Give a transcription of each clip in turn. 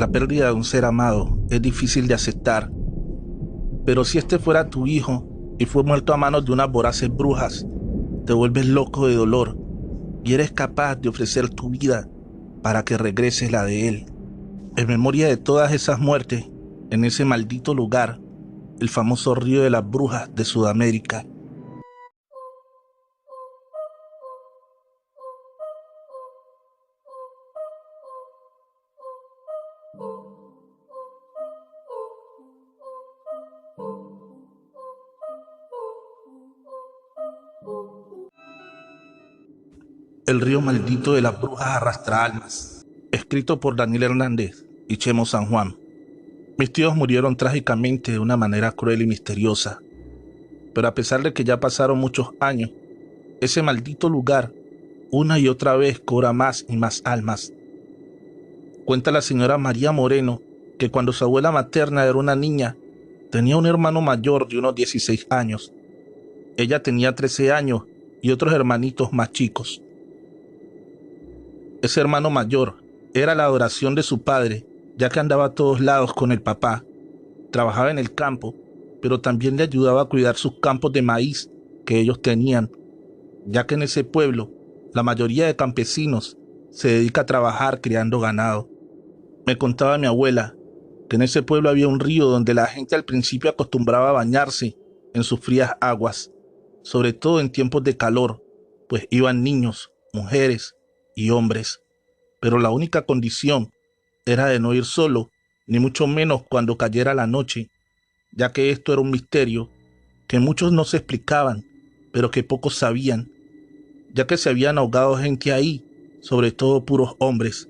La pérdida de un ser amado es difícil de aceptar, pero si este fuera tu hijo y fue muerto a manos de unas voraces brujas, te vuelves loco de dolor y eres capaz de ofrecer tu vida para que regrese la de él. En memoria de todas esas muertes, en ese maldito lugar, el famoso río de las brujas de Sudamérica. El río maldito de las brujas arrastra almas. Escrito por Daniel Hernández y Chemo San Juan. Mis tíos murieron trágicamente de una manera cruel y misteriosa. Pero a pesar de que ya pasaron muchos años, ese maldito lugar una y otra vez cobra más y más almas. Cuenta la señora María Moreno que cuando su abuela materna era una niña, tenía un hermano mayor de unos 16 años. Ella tenía 13 años y otros hermanitos más chicos. Ese hermano mayor era la adoración de su padre, ya que andaba a todos lados con el papá. Trabajaba en el campo, pero también le ayudaba a cuidar sus campos de maíz que ellos tenían, ya que en ese pueblo la mayoría de campesinos se dedica a trabajar criando ganado. Me contaba mi abuela que en ese pueblo había un río donde la gente al principio acostumbraba a bañarse en sus frías aguas, sobre todo en tiempos de calor, pues iban niños, mujeres y hombres, pero la única condición era de no ir solo, ni mucho menos cuando cayera la noche, ya que esto era un misterio que muchos no se explicaban, pero que pocos sabían, ya que se habían ahogado gente ahí, sobre todo puros hombres.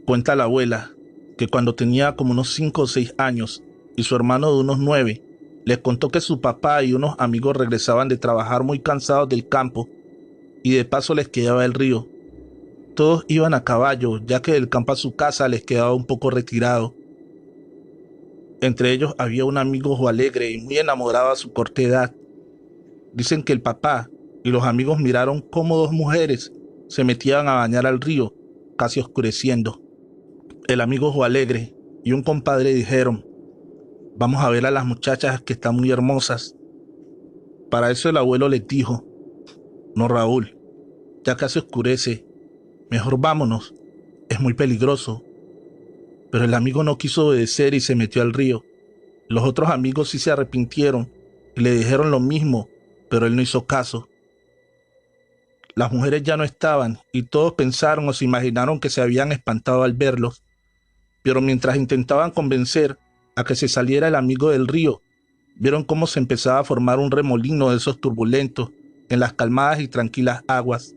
Cuenta la abuela que cuando tenía como unos 5 o 6 años y su hermano de unos 9, les contó que su papá y unos amigos regresaban de trabajar muy cansados del campo y de paso les quedaba el río. Todos iban a caballo, ya que del campo a su casa les quedaba un poco retirado. Entre ellos había un amigo ojo alegre y muy enamorado a su corta edad. Dicen que el papá y los amigos miraron cómo dos mujeres se metían a bañar al río, casi oscureciendo. El amigo ojo alegre y un compadre dijeron: vamos a ver a las muchachas que están muy hermosas. Para eso el abuelo les dijo: no, Raúl, ya casi oscurece. Mejor vámonos, es muy peligroso. Pero el amigo no quiso obedecer y se metió al río. Los otros amigos sí se arrepintieron y le dijeron lo mismo, pero él no hizo caso. Las mujeres ya no estaban y todos pensaron o se imaginaron que se habían espantado al verlos. Pero mientras intentaban convencer a que se saliera el amigo del río, vieron cómo se empezaba a formar un remolino de esos turbulentos en las calmadas y tranquilas aguas.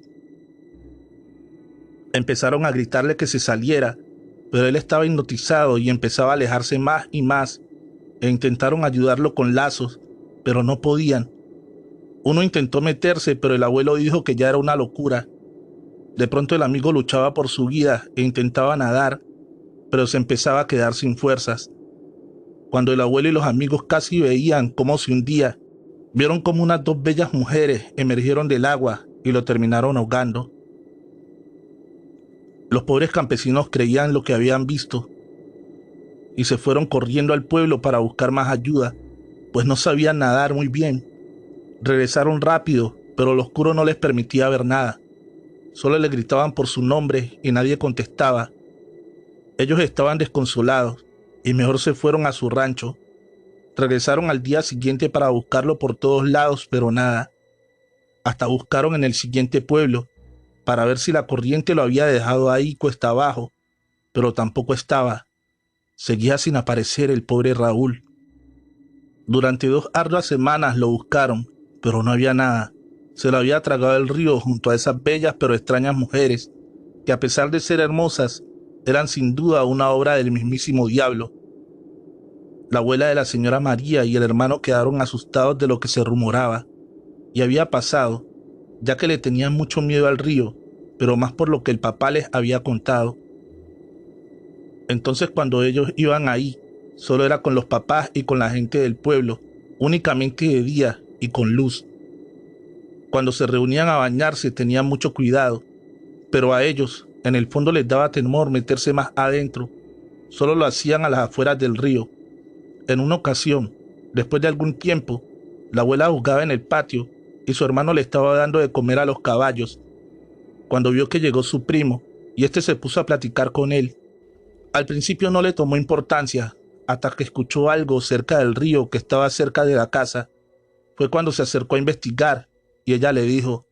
Empezaron a gritarle que se saliera, pero él estaba hipnotizado y empezaba a alejarse más y más, e intentaron ayudarlo con lazos, pero no podían. Uno intentó meterse, pero el abuelo dijo que ya era una locura. De pronto el amigo luchaba por su vida e intentaba nadar, pero se empezaba a quedar sin fuerzas. Cuando el abuelo y los amigos casi veían cómo se hundía, vieron como unas dos bellas mujeres emergieron del agua y lo terminaron ahogando. Los pobres campesinos creían lo que habían visto y se fueron corriendo al pueblo para buscar más ayuda, pues no sabían nadar muy bien. Regresaron rápido, pero lo oscuro no les permitía ver nada. Solo le gritaban por su nombre y nadie contestaba. Ellos estaban desconsolados y mejor se fueron a su rancho. Regresaron al día siguiente para buscarlo por todos lados, pero nada. Hasta buscaron en el siguiente pueblo para ver si la corriente lo había dejado ahí cuesta abajo, pero tampoco estaba. Seguía sin aparecer el pobre Raúl. Durante 2 arduas semanas lo buscaron, pero no había nada. Se lo había tragado el río junto a esas bellas pero extrañas mujeres, que a pesar de ser hermosas, eran sin duda una obra del mismísimo diablo. La abuela de la señora María y el hermano quedaron asustados de lo que se rumoraba y había pasado, ya que le tenían mucho miedo al río, pero más por lo que el papá les había contado. Entonces cuando ellos iban ahí, solo era con los papás y con la gente del pueblo, únicamente de día y con luz. Cuando se reunían a bañarse tenían mucho cuidado, pero a ellos en el fondo les daba temor meterse más adentro, solo lo hacían a las afueras del río. En una ocasión, después de algún tiempo, la abuela jugaba en el patio y su hermano le estaba dando de comer a los caballos, cuando vio que llegó su primo y este se puso a platicar con él. Al principio no le tomó importancia, hasta que escuchó algo cerca del río que estaba cerca de la casa. Fue cuando se acercó a investigar y ella le dijo: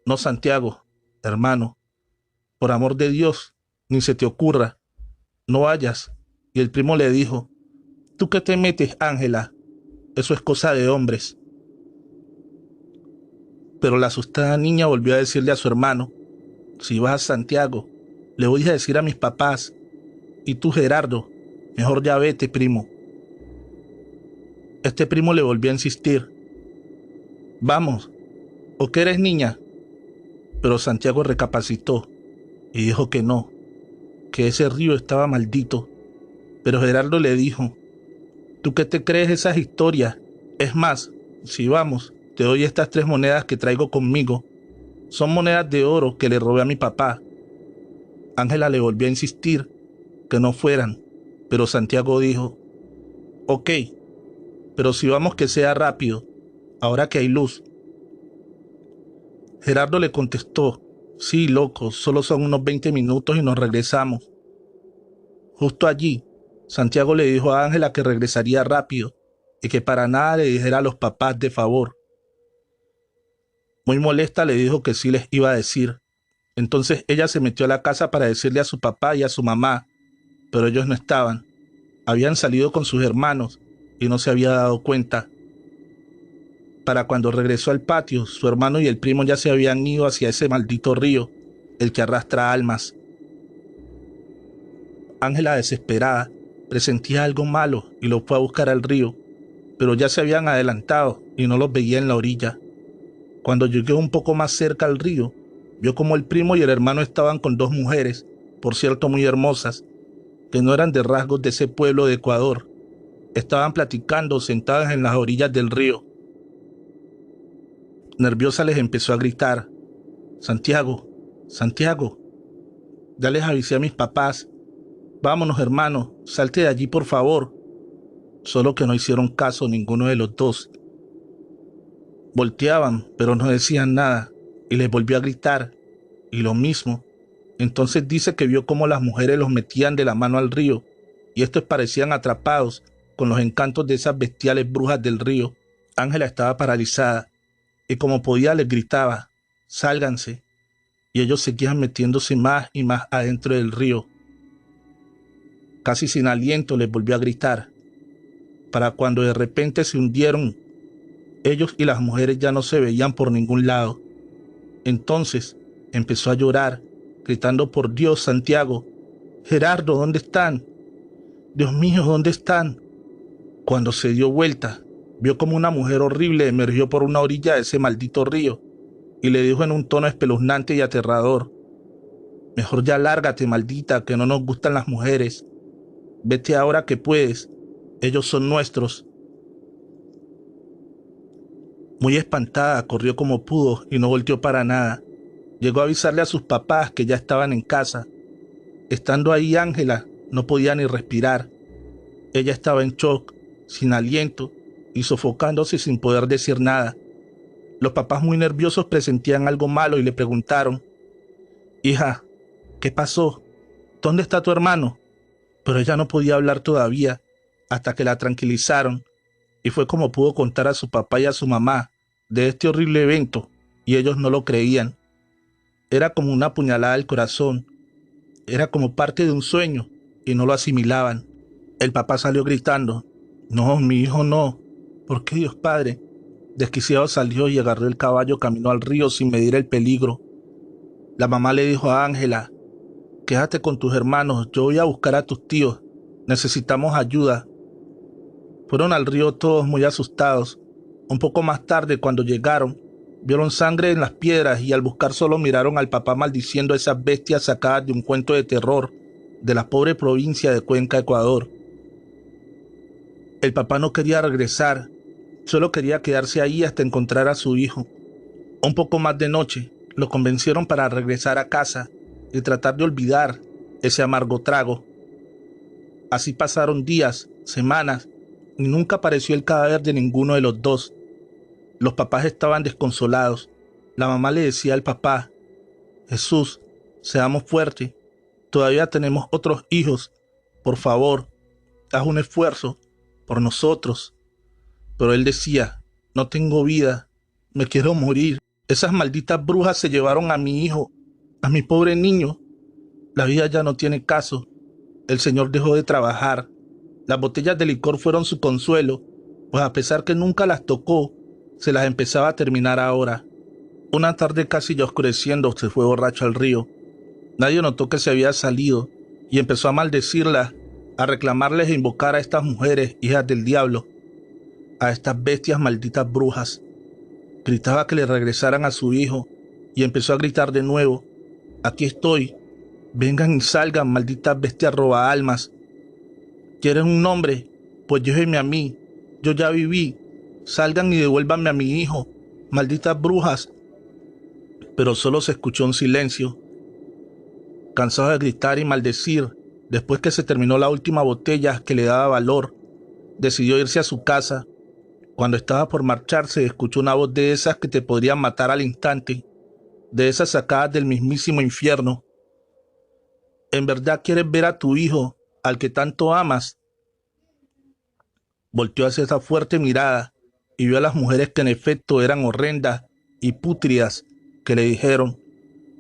no, Santiago, hermano, por amor de Dios, ni se te ocurra, no vayas. Y el primo le dijo: ¿tú qué te metes, Ángela? Eso es cosa de hombres. Pero la asustada niña volvió a decirle a su hermano: si vas a Santiago, le voy a decir a mis papás. Y tú, Gerardo, mejor ya vete, primo. Este primo le volvió a insistir: vamos, ¿o qué eres, niña? Pero Santiago recapacitó y dijo que no, que ese río estaba maldito. Pero Gerardo le dijo: ¿tú qué te crees esas historias? Es más, si vamos, te doy estas 3 monedas que traigo conmigo. Son monedas de oro que le robé a mi papá. Ángela le volvió a insistir que no fueran, pero Santiago dijo: ok, pero si vamos que sea rápido, ahora que hay luz. Gerardo le contestó: sí, loco, solo son unos 20 minutos y nos regresamos. Justo allí, Santiago le dijo a Ángela que regresaría rápido y que para nada le dijera a los papás, de favor. Muy molesta le dijo que sí les iba a decir. Entonces ella se metió a la casa para decirle a su papá y a su mamá, pero ellos no estaban. Habían salido con sus hermanos y no se había dado cuenta. Para cuando regresó al patio, su hermano y el primo ya se habían ido hacia ese maldito río, el que arrastra almas. Ángela, desesperada, presentía algo malo y lo fue a buscar al río, pero ya se habían adelantado y no los veía en la orilla. Cuando llegó un poco más cerca al río, vio como el primo y el hermano estaban con 2 mujeres, por cierto muy hermosas, que no eran de rasgos de ese pueblo de Ecuador. Estaban platicando sentadas en las orillas del río. Nerviosa les empezó a gritar: Santiago, Santiago. Ya les avisé a mis papás. Vámonos, hermano, salte de allí, por favor. Solo que no hicieron caso ninguno de los 2. Volteaban, pero no decían nada, y les volvió a gritar, y lo mismo. Entonces dice que vio cómo las mujeres los metían de la mano al río, y estos parecían atrapados con los encantos de esas bestiales brujas del río. Ángela estaba paralizada, y como podía les gritaba: sálganse, y ellos seguían metiéndose más y más adentro del río. Casi sin aliento les volvió a gritar, para cuando de repente se hundieron. Ellos y las mujeres ya no se veían por ningún lado. Entonces empezó a llorar, gritando: por Dios, Santiago, Gerardo, ¿dónde están? Dios mío, ¿dónde están? Cuando se dio vuelta, vio como una mujer horrible emergió por una orilla de ese maldito río y le dijo en un tono espeluznante y aterrador: mejor ya lárgate, maldita, que no nos gustan las mujeres. Vete ahora que puedes, ellos son nuestros. Muy espantada, corrió como pudo y no volteó para nada. Llegó a avisarle a sus papás que ya estaban en casa. Estando ahí, Ángela no podía ni respirar. Ella estaba en shock, sin aliento y sofocándose sin poder decir nada. Los papás, muy nerviosos, presentían algo malo y le preguntaron: hija, ¿qué pasó? ¿Dónde está tu hermano? Pero ella no podía hablar todavía, hasta que la tranquilizaron, y fue como pudo contar a su papá y a su mamá de este horrible evento, y ellos no lo creían. Era como una puñalada al corazón, era como parte de un sueño, y no lo asimilaban. El papá salió gritando: no, mi hijo no. ¿Por qué, Dios Padre? Desquiciado salió y agarró el caballo, caminó al río sin medir el peligro. La mamá le dijo a Ángela: quédate con tus hermanos, yo voy a buscar a tus tíos, necesitamos ayuda. Fueron al río todos muy asustados. Un poco más tarde, cuando llegaron, vieron sangre en las piedras y al buscar solo miraron al papá maldiciendo a esas bestias sacadas de un cuento de terror de la pobre provincia de Cuenca, Ecuador. El papá no quería regresar, solo quería quedarse ahí hasta encontrar a su hijo. Un poco más de noche, lo convencieron para regresar a casa y tratar de olvidar ese amargo trago. Así pasaron días, semanas, y nunca apareció el cadáver de ninguno de los dos. Los papás estaban desconsolados. La mamá le decía al papá: Jesús, seamos fuertes, todavía tenemos otros hijos, por favor, haz un esfuerzo por nosotros. Pero él decía: no tengo vida, me quiero morir. Esas malditas brujas se llevaron a mi hijo, a mi pobre niño. La vida ya no tiene caso. El Señor dejó de trabajar. Las botellas de licor fueron su consuelo, pues a pesar que nunca las tocó, se las empezaba a terminar ahora. Una tarde casi ya oscureciendo se fue borracho al río. Nadie notó que se había salido y empezó a maldecirlas, a reclamarles e invocar a estas mujeres, hijas del diablo, a estas bestias malditas brujas. Gritaba que le regresaran a su hijo y empezó a gritar de nuevo: aquí estoy, vengan y salgan, malditas bestias roba almas. ¿Quieren un nombre? Pues llévenme a mí, yo ya viví, salgan y devuélvanme a mi hijo, malditas brujas. Pero solo se escuchó un silencio. Cansado de gritar y maldecir, después que se terminó la última botella que le daba valor, decidió irse a su casa. Cuando estaba por marcharse, escuchó una voz de esas que te podrían matar al instante, de esas sacadas del mismísimo infierno. ¿En verdad quieres ver a tu hijo, al que tanto amas? Volteó hacia esa fuerte mirada y vio a las mujeres que en efecto eran horrendas y pútridas, que le dijeron: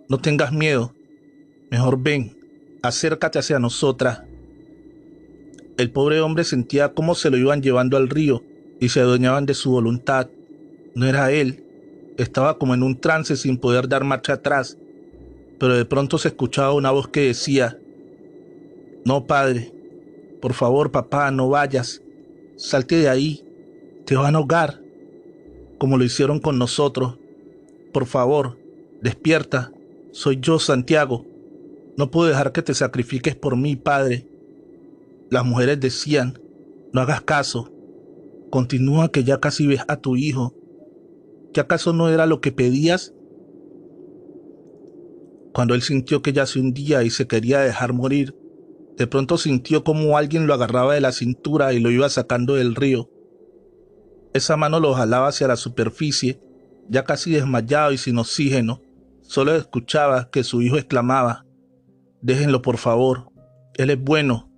no tengas miedo, mejor ven, acércate hacia nosotras. El pobre hombre sentía cómo se lo iban llevando al río y se adueñaban de su voluntad. No era él, estaba como en un trance sin poder dar marcha atrás, pero de pronto se escuchaba una voz que decía: no, padre, por favor, papá, no vayas, salte de ahí, te van a ahogar, como lo hicieron con nosotros. Por favor, despierta, soy yo, Santiago, no puedo dejar que te sacrifiques por mí, padre. Las mujeres decían: no hagas caso, continúa que ya casi ves a tu hijo. ¿Qué acaso no era lo que pedías? Cuando él sintió que ya se hundía y se quería dejar morir, de pronto sintió como alguien lo agarraba de la cintura y lo iba sacando del río. Esa mano lo jalaba hacia la superficie, ya casi desmayado y sin oxígeno. Solo escuchaba que su hijo exclamaba: déjenlo por favor, él es bueno,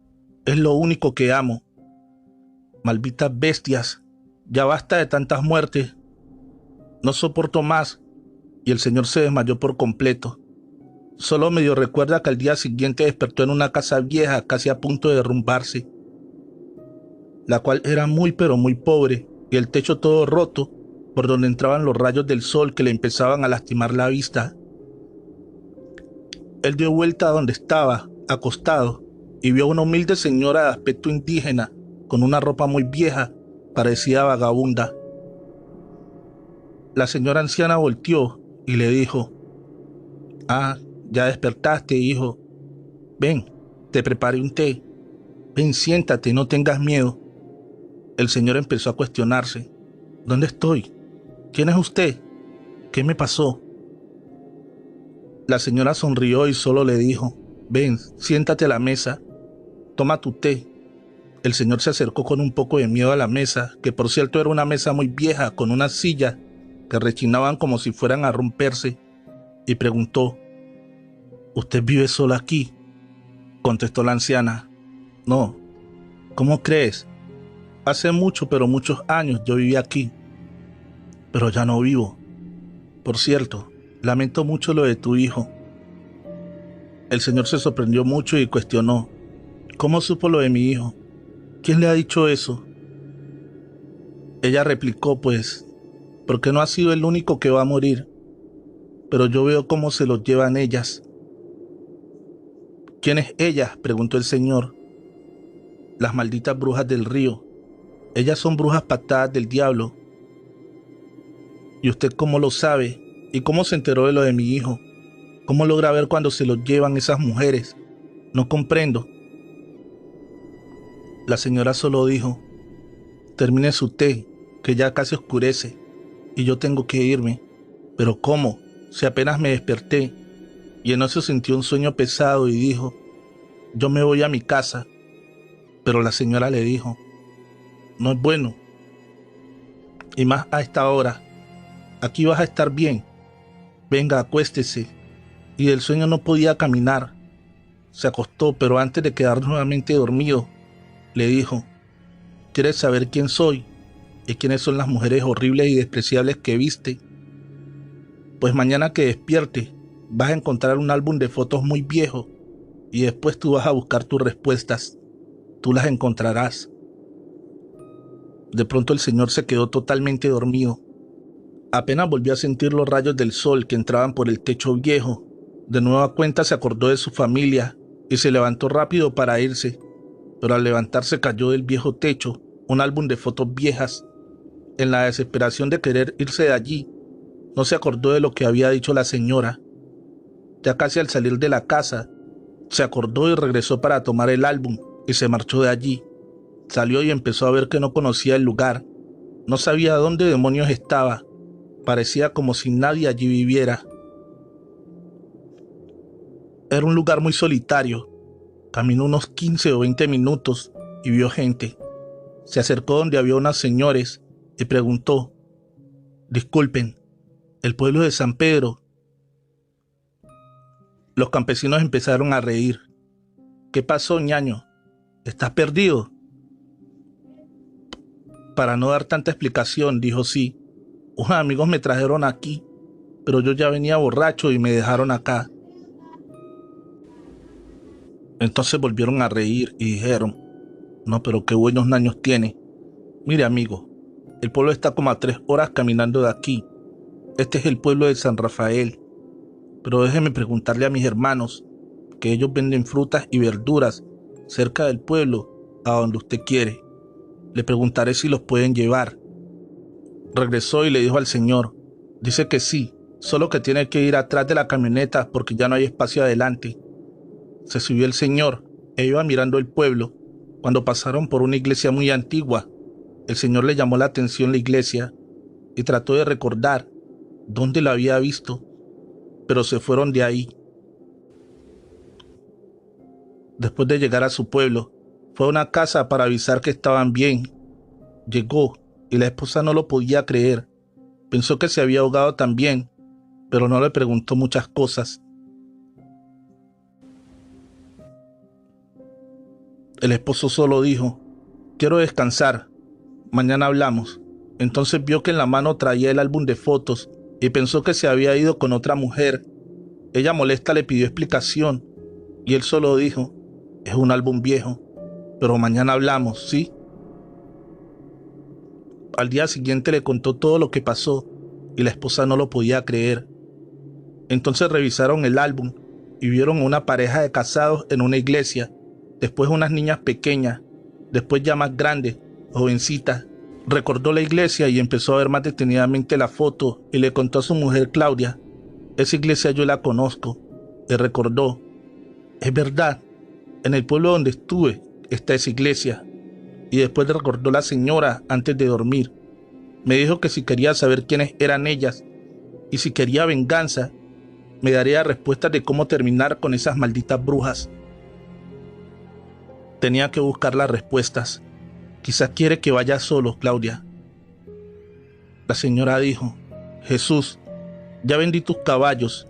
es lo único que amo. Malditas bestias, ya basta de tantas muertes, no soporto más. Y el señor se desmayó por completo. Solo medio recuerda que al día siguiente despertó en una casa vieja casi a punto de derrumbarse, la cual era muy pero muy pobre, y el techo todo roto, por donde entraban los rayos del sol que le empezaban a lastimar la vista. Él dio vuelta a donde estaba, acostado, y vio a una humilde señora de aspecto indígena, con una ropa muy vieja, parecida vagabunda. La señora anciana volteó y le dijo: ah, ya despertaste, hijo. Ven, te preparé un té. Ven, siéntate, no tengas miedo. El señor empezó a cuestionarse: ¿dónde estoy? ¿Quién es usted? ¿Qué me pasó? La señora sonrió y solo le dijo: ven, siéntate a la mesa, toma tu té. El señor se acercó con un poco de miedo a la mesa, que por cierto era una mesa muy vieja, con unas sillas que rechinaban como si fueran a romperse, y preguntó: ¿usted vive sola aquí? Contestó la anciana: no. ¿Cómo crees? Hace mucho, pero muchos años yo viví aquí, pero ya no vivo. Por cierto, lamento mucho lo de tu hijo. El señor se sorprendió mucho y cuestionó: ¿cómo supo lo de mi hijo? ¿Quién le ha dicho eso? Ella replicó: pues, porque no ha sido el único que va a morir, pero yo veo cómo se los llevan ellas. ¿Quiénes ellas?, preguntó el señor. Las malditas brujas del río. Ellas son brujas pactadas del diablo. ¿Y usted cómo lo sabe? ¿Y cómo se enteró de lo de mi hijo? ¿Cómo logra ver cuando se los llevan esas mujeres? No comprendo. La señora solo dijo: termine su té, que ya casi oscurece, y yo tengo que irme. ¿Pero cómo? Si apenas me desperté. Y en eso sintió un sueño pesado y dijo: yo me voy a mi casa. Pero la señora le dijo: no es bueno, y más a esta hora. Aquí vas a estar bien. Venga, acuéstese. Y del sueño no podía caminar. Se acostó, pero antes de quedar nuevamente dormido, le dijo: ¿quieres saber quién soy y quiénes son las mujeres horribles y despreciables que viste? Pues mañana que despierte, vas a encontrar un álbum de fotos muy viejo y después tú vas a buscar tus respuestas. Tú las encontrarás. De pronto el señor se quedó totalmente dormido. Apenas volvió a sentir los rayos del sol que entraban por el techo viejo. De nueva cuenta se acordó de su familia y se levantó rápido para irse, pero al levantarse cayó del viejo techo un álbum de fotos viejas. En la desesperación de querer irse de allí, no se acordó de lo que había dicho la señora. Ya casi al salir de la casa, se acordó y regresó para tomar el álbum y se marchó de allí. Salió y empezó a ver que no conocía el lugar. No sabía dónde demonios estaba. Parecía como si nadie allí viviera. Era un lugar muy solitario. Caminó unos 15 o 20 minutos y vio gente. Se acercó donde había unos señores y preguntó: disculpen, ¿el pueblo de San Pedro? Los campesinos empezaron a reír. ¿Qué pasó, ñaño? ¿Estás perdido? Para no dar tanta explicación, dijo: sí, unos amigos me trajeron aquí, pero yo ya venía borracho y me dejaron acá. Entonces volvieron a reír y dijeron: no, pero qué buenos ñaños tiene. Mire, amigo, el pueblo está como a 3 horas caminando de aquí. Este es el pueblo de San Rafael. Pero déjeme preguntarle a mis hermanos, que ellos venden frutas y verduras cerca del pueblo, a donde usted quiere. Le preguntaré si los pueden llevar. Regresó y le dijo al señor: dice que sí, solo que tiene que ir atrás de la camioneta porque ya no hay espacio adelante. Se subió el señor e iba mirando el pueblo cuando pasaron por una iglesia muy antigua. El señor le llamó la atención la iglesia y trató de recordar dónde la había visto, pero se fueron de ahí. Después de llegar a su pueblo, fue a una casa para avisar que estaban bien. Llegó y la esposa no lo podía creer. Pensó que se había ahogado también, pero no le preguntó muchas cosas. El esposo solo dijo: quiero descansar, mañana hablamos. Entonces vio que en la mano traía el álbum de fotos y pensó que se había ido con otra mujer. Ella molesta le pidió explicación y él solo dijo: es un álbum viejo, pero mañana hablamos, ¿sí? Al día siguiente le contó todo lo que pasó y la esposa no lo podía creer. Entonces revisaron el álbum y vieron a una pareja de casados en una iglesia, después unas niñas pequeñas, después ya más grandes, jovencitas. Recordó la iglesia y empezó a ver más detenidamente la foto y le contó a su mujer Claudia: esa iglesia yo la conozco. Y recordó: es verdad, en el pueblo donde estuve está esa iglesia. Y después recordó la señora antes de dormir. Me dijo que si quería saber quiénes eran ellas y si quería venganza, me daría respuestas de cómo terminar con esas malditas brujas. Tenía que buscar las respuestas. Quizás quiere que vaya solo, Claudia. La señora dijo: Jesús, ya vendí tus caballos,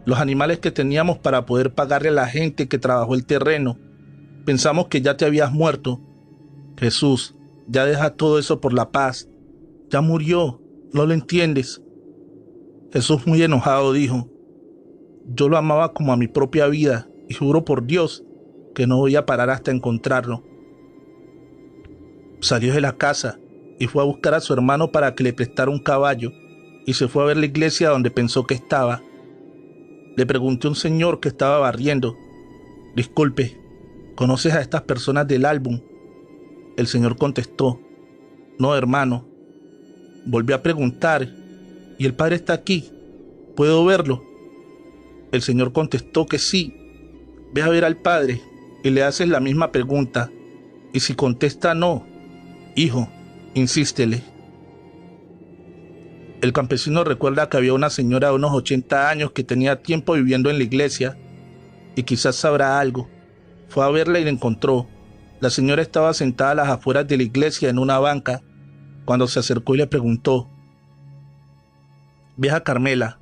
los animales que teníamos para poder pagarle a la gente que trabajó el terreno. Pensamos que ya te habías muerto. Jesús, ya deja todo eso por la paz. Ya murió, ¿no lo entiendes? Jesús, muy enojado, dijo: yo lo amaba como a mi propia vida y juro por Dios que no voy a parar hasta encontrarlo. Salió de la casa y fue a buscar a su hermano para que le prestara un caballo y se fue a ver la iglesia donde pensó que estaba. Le preguntó a un señor que estaba barriendo: disculpe, ¿conoces a estas personas del álbum? El señor contestó: no, hermano. Volvió a preguntar: ¿y el padre está aquí? ¿Puedo verlo? El señor contestó que sí. Ve a ver al padre y le haces la misma pregunta. Y si contesta no, hijo, insístele. El campesino recuerda que había una señora de unos 80 años que tenía tiempo viviendo en la iglesia y quizás sabrá algo. Fue a verla y la encontró. La señora estaba sentada a las afueras de la iglesia en una banca cuando se acercó y le preguntó: «Vieja Carmela,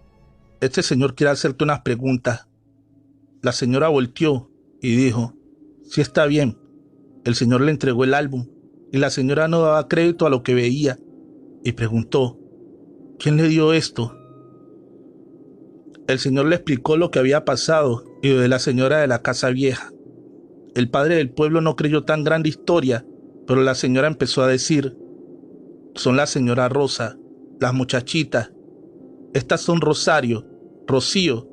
este señor quiere hacerte unas preguntas». La señora volteó y dijo: «Sí, está bien». El señor le entregó el álbum y la señora no daba crédito a lo que veía y preguntó: «¿Quién le dio esto?». El señor le explicó lo que había pasado y lo de la señora de la casa vieja. El padre del pueblo no creyó tan grande historia, pero la señora empezó a decir: «Son la señora Rosa, las muchachitas. Estas son Rosario, Rocío,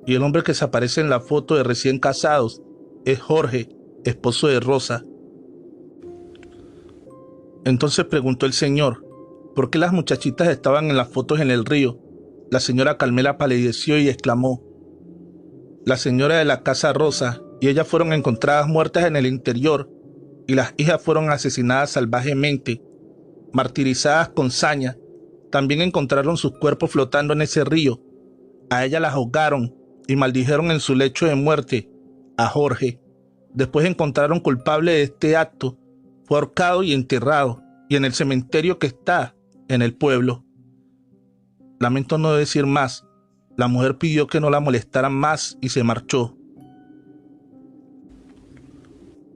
y el hombre que se aparece en la foto de recién casados es Jorge, esposo de Rosa». Entonces preguntó el señor: «¿Por qué las muchachitas estaban en las fotos en el río?». La señora Carmela palideció y exclamó: «La señora de la casa Rosa y ella fueron encontradas muertas en el interior y las hijas fueron asesinadas salvajemente, martirizadas con saña. También encontraron sus cuerpos flotando en ese río. A ella las ahogaron y maldijeron en su lecho de muerte a Jorge. Después encontraron culpable de este acto. Fue ahorcado y enterrado, y en el cementerio que está en el pueblo». Lamento no decir más. La mujer pidió que no la molestaran más y se marchó.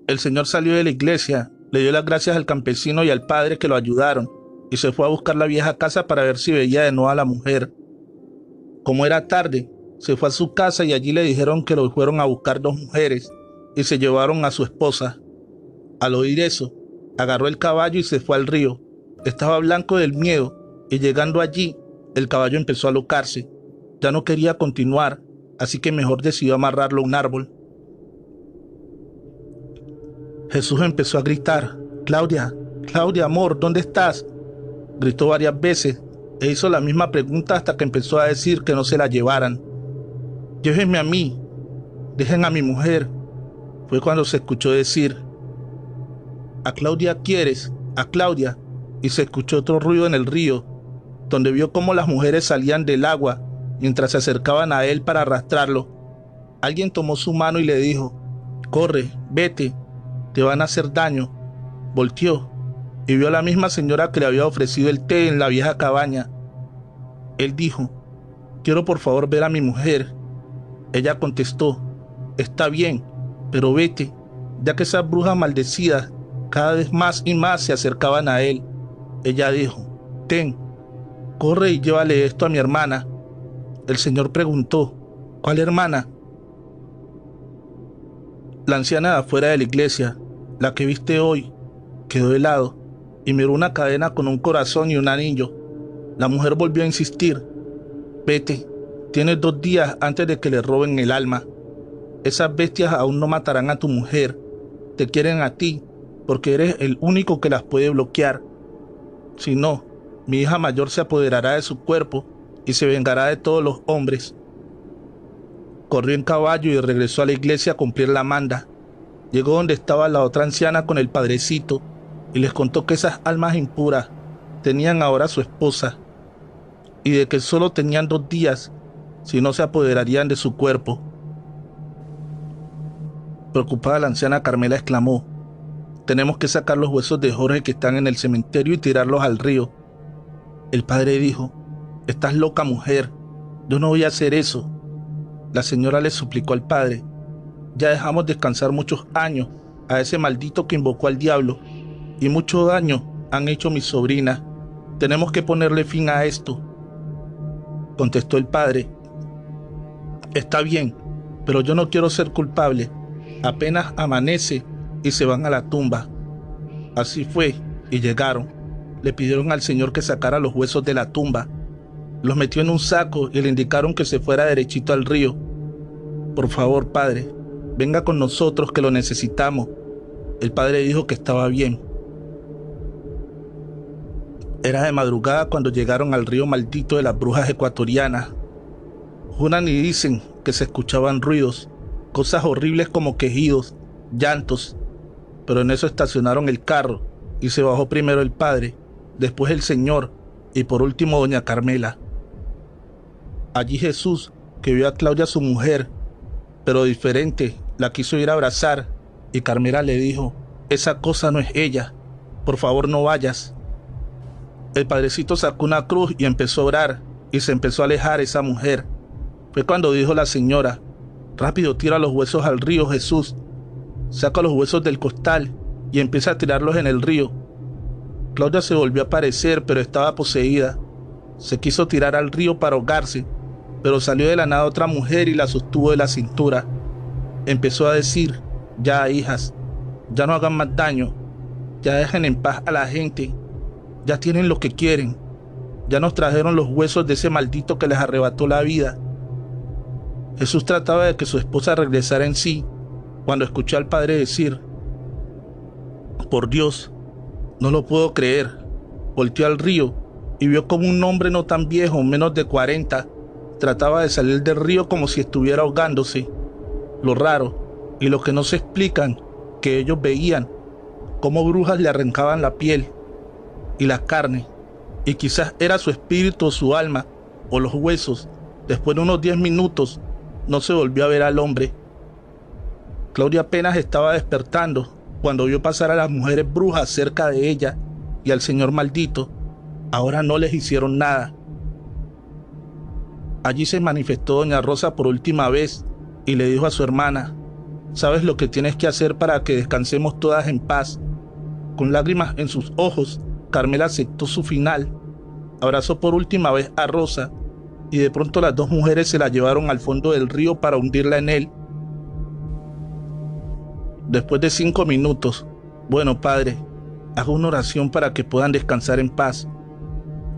El señor salió de la iglesia, le dio las gracias al campesino y al padre que lo ayudaron, y se fue a buscar la vieja casa para ver si veía de nuevo a la mujer. Como era tarde, se fue a su casa y allí le dijeron que lo fueron a buscar dos mujeres y se llevaron a su esposa. Al oír eso, agarró el caballo y se fue al río. Estaba blanco del miedo y llegando allí, el caballo empezó a alocarse. Ya no quería continuar, así que mejor decidió amarrarlo a un árbol. Jesús empezó a gritar: «Claudia, Claudia, amor, ¿dónde estás?». Gritó varias veces e hizo la misma pregunta hasta que empezó a decir que no se la llevaran. «Llévenme a mí, dejen a mi mujer». Fue cuando se escuchó decir: «¿A Claudia quieres? ¿A Claudia?». Y se escuchó otro ruido en el río, donde vio cómo las mujeres salían del agua mientras se acercaban a él para arrastrarlo. Alguien tomó su mano y le dijo: «Corre, vete, te van a hacer daño». Volteó y vio a la misma señora que le había ofrecido el té en la vieja cabaña. Él dijo: «Quiero por favor ver a mi mujer». Ella contestó: «Está bien, pero vete», ya que esas brujas maldecidas cada vez más y más se acercaban a él. Ella dijo: «Ten, corre y llévale esto a mi hermana». El señor preguntó: «¿Cuál hermana?». La anciana de afuera de la iglesia, la que viste hoy. Quedó helado y miró una cadena con un corazón y un anillo. La mujer volvió a insistir: «Vete, tienes 2 días antes de que le roben el alma. Esas bestias aún no matarán a tu mujer. Te quieren a ti porque eres el único que las puede bloquear. Si no, mi hija mayor se apoderará de su cuerpo y se vengará de todos los hombres». Corrió en caballo y regresó a la iglesia a cumplir la manda. Llegó donde estaba la otra anciana con el padrecito y les contó que esas almas impuras tenían ahora a su esposa y de que solo tenían 2 días si no se apoderarían de su cuerpo. Preocupada, la anciana Carmela exclamó: «Tenemos que sacar los huesos de Jorge que están en el cementerio y tirarlos al río». El padre dijo: «Estás loca, mujer, yo no voy a hacer eso». La señora le suplicó al padre: «Ya dejamos descansar muchos años a ese maldito que invocó al diablo y mucho daño han hecho mis sobrinas. Tenemos que ponerle fin a esto». Contestó el padre: «Está bien, pero yo no quiero ser culpable. Apenas amanece y se van a la tumba». Así fue y llegaron. Le pidieron al señor que sacara los huesos de la tumba. Los metió en un saco y le indicaron que se fuera derechito al río. «Por favor, padre, venga con nosotros que lo necesitamos». El padre dijo que estaba bien. Era de madrugada cuando llegaron al río maldito de las brujas ecuatorianas. Juran y dicen que se escuchaban ruidos, cosas horribles como quejidos, llantos. Pero en eso estacionaron el carro y se bajó primero el padre, después el señor y por último doña Carmela. Allí Jesús, que vio a Claudia su mujer, pero diferente, la quiso ir a abrazar y Carmela le dijo: esa cosa no es ella. Por favor, no vayas. El padrecito sacó una cruz y empezó a orar, y se empezó a alejar esa mujer. Fue cuando dijo la señora: rápido, tira los huesos al río, Jesús. Saca los huesos del costal y empieza a tirarlos en el río. Claudia se volvió a aparecer, pero estaba poseída. Se quiso tirar al río para ahogarse, pero salió de la nada otra mujer y la sostuvo de la cintura. Empezó a decir: ya, hijas, ya no hagan más daño, ya dejen en paz a la gente, ya tienen lo que quieren, ya nos trajeron los huesos de ese maldito que les arrebató la vida. Jesús trataba de que su esposa regresara en sí, cuando escuchó al padre decir: por Dios, no lo puedo creer. Volteó al río y vio como un hombre no tan viejo, menos de 40, trataba de salir del río como si estuviera ahogándose. Lo raro y lo que no se explican, que ellos veían cómo brujas le arrancaban la piel y la carne, y quizás era su espíritu o su alma, o los huesos. Después de unos 10 minutos, no se volvió a ver al hombre. Claudia apenas estaba despertando cuando vio pasar a las mujeres brujas cerca de ella y al señor maldito. Ahora no les hicieron nada. Allí se manifestó doña Rosa por última vez y le dijo a su hermana: ¿sabes lo que tienes que hacer para que descansemos todas en paz? Con lágrimas en sus ojos, Carmela aceptó su final, abrazó por última vez a Rosa y de pronto las dos mujeres se la llevaron al fondo del río para hundirla en él. Después de 5 minutos: bueno, padre, hago una oración para que puedan descansar en paz.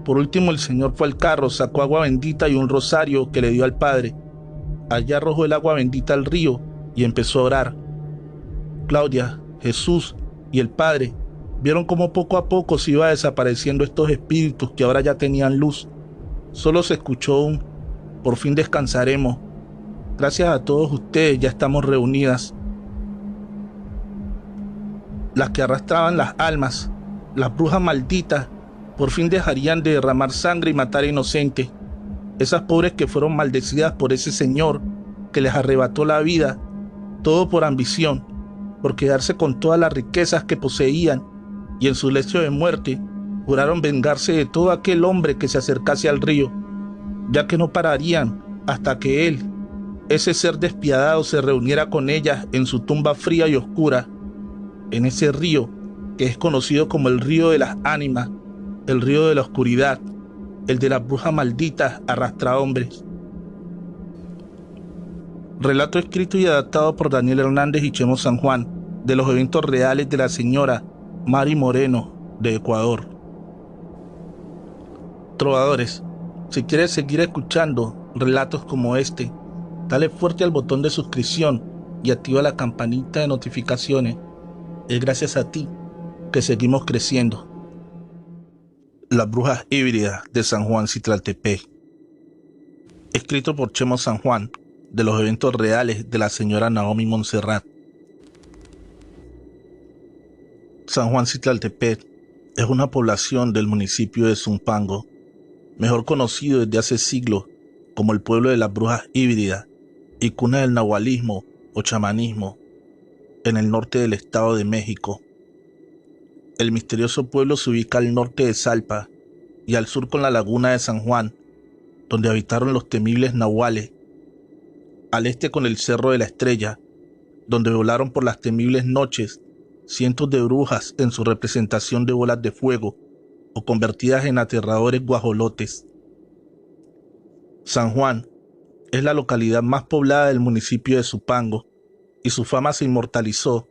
Por último, el señor fue al carro, sacó agua bendita y un rosario que le dio al padre. Allí arrojó el agua bendita al río y empezó a orar. Claudia, Jesús y el padre vieron cómo poco a poco se iba desapareciendo estos espíritus que ahora ya tenían luz. Solo se escuchó un: por fin descansaremos. Gracias a todos ustedes ya estamos reunidas. Las que arrastraban las almas, las brujas malditas, por fin dejarían de derramar sangre y matar inocentes. Esas pobres que fueron maldecidas por ese señor que les arrebató la vida, todo por ambición, por quedarse con todas las riquezas que poseían, y en su lecho de muerte juraron vengarse de todo aquel hombre que se acercase al río, ya que no pararían hasta que él, ese ser despiadado, se reuniera con ellas en su tumba fría y oscura, en ese río que es conocido como el río de las ánimas, el río de la oscuridad, el de las brujas malditas arrastra hombres. Relato escrito y adaptado por Daniel Hernández y Chemo San Juan, de los eventos reales de la señora Mari Moreno, de Ecuador. Trovadores, si quieres seguir escuchando relatos como este, dale fuerte al botón de suscripción y activa la campanita de notificaciones. Es gracias a ti que seguimos creciendo. Las brujas híbridas de San Juan Citlaltepec. Escrito por Chemo San Juan, de los eventos reales de la señora Naomi Montserrat. San Juan Citlaltepec es una población del municipio de Zumpango, mejor conocido desde hace siglos como el pueblo de las brujas híbridas y cuna del nahualismo o chamanismo, en el norte del Estado de México. El misterioso pueblo se ubica al norte de Salpa y al sur con la laguna de San Juan, donde habitaron los temibles nahuales, al este con el Cerro de la Estrella, donde volaron por las temibles noches cientos de brujas en su representación de bolas de fuego o convertidas en aterradores guajolotes. San Juan es la localidad más poblada del municipio de Zumpango y su fama se inmortalizó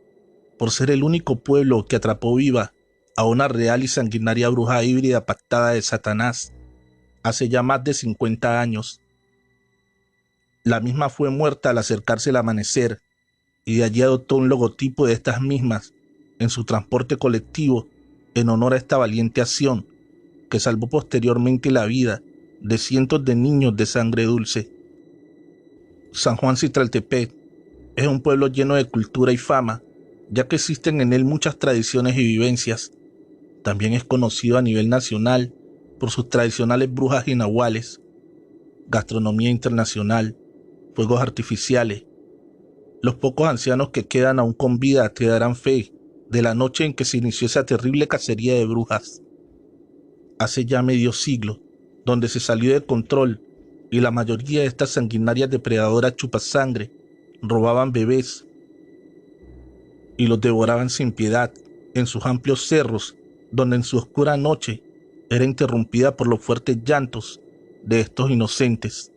por ser el único pueblo que atrapó viva a una real y sanguinaria bruja híbrida pactada de Satanás hace ya más de 50 años. La misma fue muerta al acercarse el amanecer y de allí adoptó un logotipo de estas mismas en su transporte colectivo en honor a esta valiente acción que salvó posteriormente la vida de cientos de niños de sangre dulce. San Juan Citlaltepec es un pueblo lleno de cultura y fama, ya que existen en él muchas tradiciones y vivencias. También es conocido a nivel nacional por sus tradicionales brujas y nahuales, gastronomía internacional, fuegos artificiales. Los pocos ancianos que quedan aún con vida te darán fe de la noche en que se inició esa terrible cacería de brujas. Hace ya medio siglo, donde se salió de control y la mayoría de estas sanguinarias depredadoras chupasangre robaban bebés y los devoraban sin piedad en sus amplios cerros, donde en su oscura noche era interrumpida por los fuertes llantos de estos inocentes,